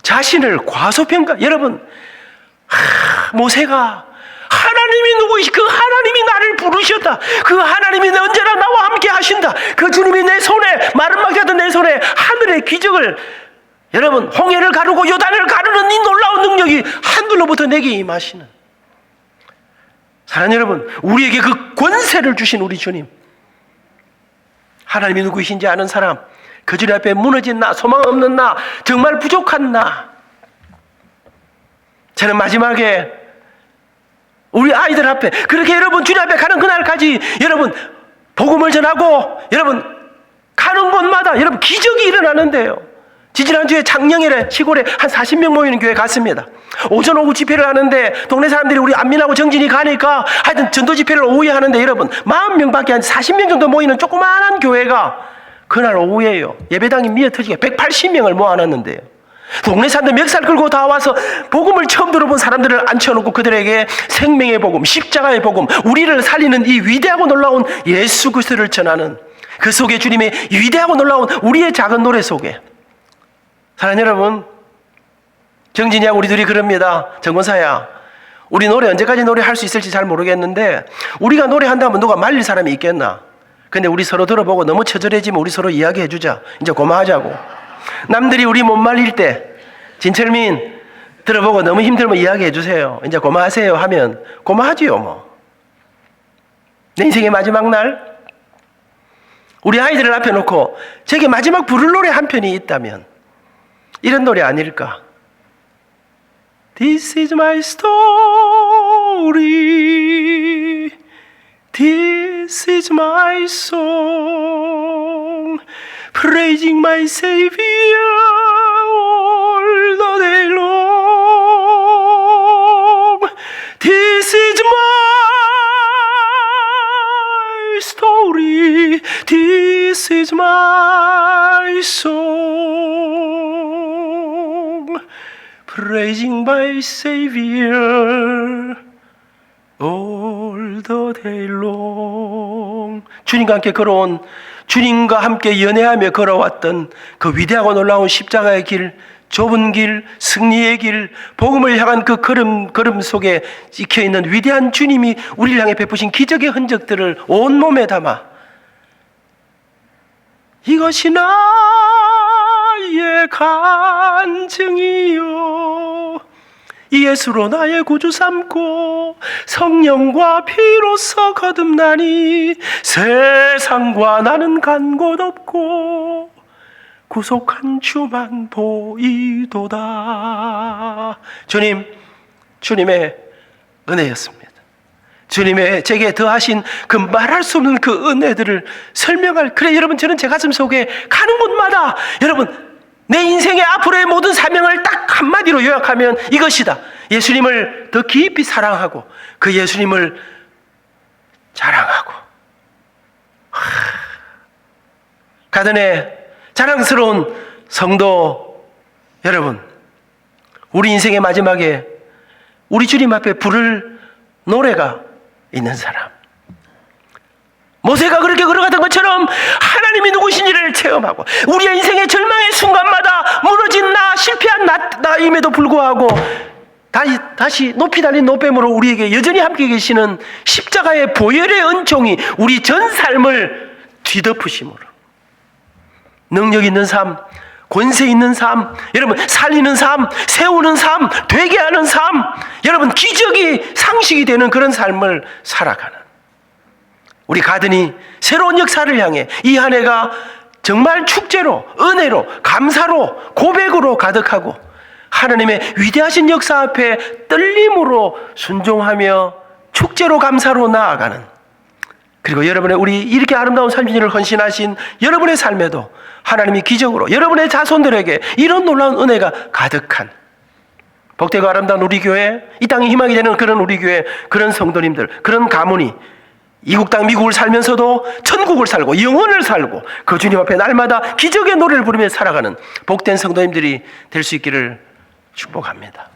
Speaker 2: 자신을 과소평가. 여러분, 모세가 하나님이 누구이시? 그 하나님이 나를 부르셨다. 그 하나님이 언제나 나와 함께 하신다. 그 주님이 내 손에 마른 막자던 내 손에 하늘의 기적을 여러분 홍해를 가르고 요단을 가르는 이 놀라운 능력이 하늘로부터 내게 임하시는 사랑하는 여러분, 우리에게 그 권세를 주신 우리 주님, 하나님이 누구이신지 아는 사람, 그 주님 앞에 무너진 나, 소망 없는 나, 정말 부족한 나. 저는 마지막에 우리 아이들 앞에 그렇게 여러분 주님 앞에 가는 그날까지 여러분 복음을 전하고 여러분 가는 곳마다 여러분 기적이 일어나는데요. 지지난주에 창녕에 시골에 한 40명 모이는 교회 갔습니다. 오전 오후 집회를 하는데 동네 사람들이 우리 안민하고 정진이 가니까 하여튼 전도 집회를 오후에 하는데 여러분 40명밖에 한 40명 정도 모이는 조그마한 교회가 그날 오후에요. 예배당이 미어터지게 180명을 모아놨는데요. 동네 사람들 멱살 끌고 다 와서 복음을 처음 들어본 사람들을 앉혀놓고 그들에게 생명의 복음, 십자가의 복음, 우리를 살리는 이 위대하고 놀라운 예수 그리스도를 전하는 그 속에 주님의 위대하고 놀라운 우리의 작은 노래 속에 사랑하는 여러분, 정진이하고 우리 둘이 그럽니다. 정권사야, 우리 노래 언제까지 노래할 수 있을지 잘 모르겠는데 우리가 노래한다면 누가 말릴 사람이 있겠나? 근데 우리 서로 들어보고 너무 처절해지면 우리 서로 이야기해주자. 이제 고마하자고. 남들이 우리 못 말릴 때 진철민 들어보고 너무 힘들면 이야기해주세요. 이제 고마하세요 하면 고마하지요 뭐. 내 인생의 마지막 날 우리 아이들을 앞에 놓고 저게 마지막 부를 노래 한 편이 있다면 이런 노래 아닐까? This is my story. This is my song. Praising my Savior all the day long. This is my story. This is my song. Praising my Savior all the day long. 주님과 함께 걸어온, 주님과 함께 연애하며 걸어왔던 그 위대하고 놀라운 십자가의 길, 좁은 길, 승리의 길, 복음을 향한 그 걸음 속에 찍혀있는 위대한 주님이 우리를 향해 베푸신 기적의 흔적들을 온몸에 담아 이것이 나의 간증이요, 예수로 나의 구주 삼고 성령과 피로써 거듭나니 세상과 나는 간 곳 없고 구속한 주만 보이도다. 주님, 주님의 은혜였습니다. 주님의 제게 더하신 그 말할 수 없는 그 은혜들을 설명할, 그래 여러분, 저는 제 가슴 속에 가는 곳마다 여러분 내 인생의 앞으로의 모든 사명을 딱 한마디로 요약하면 이것이다. 예수님을 더 깊이 사랑하고 그 예수님을 자랑하고. 가든의 자랑스러운 성도 여러분, 우리 인생의 마지막에 우리 주님 앞에 부를 노래가 있는 사람, 모세가 그렇게 걸어가던 것처럼 하나님이 누구신지를 체험하고 우리의 인생의 절망의 순간마다 무너진 나, 실패한 나임에도 불구하고 다시 높이 달린 노뱀으로 우리에게 여전히 함께 계시는 십자가의 보혈의 은총이 우리 전 삶을 뒤덮으심으로 능력 있는 삶, 권세 있는 삶, 여러분 살리는 삶, 세우는 삶, 되게 하는 삶, 여러분 기적이 상식이 되는 그런 삶을 살아가는 우리 가든이 새로운 역사를 향해 이 한 해가 정말 축제로, 은혜로, 감사로, 고백으로 가득하고 하나님의 위대하신 역사 앞에 떨림으로 순종하며 축제로, 감사로 나아가는, 그리고 여러분의 우리 이렇게 아름다운 삶을 헌신하신 여러분의 삶에도 하나님이 기적으로 여러분의 자손들에게 이런 놀라운 은혜가 가득한 복되고 아름다운 우리 교회, 이 땅에 희망이 되는 그런 우리 교회, 그런 성도님들, 그런 가문이 이국 땅 미국을 살면서도 천국을 살고 영원을 살고 그 주님 앞에 날마다 기적의 노래를 부르며 살아가는 복된 성도님들이 될 수 있기를 축복합니다.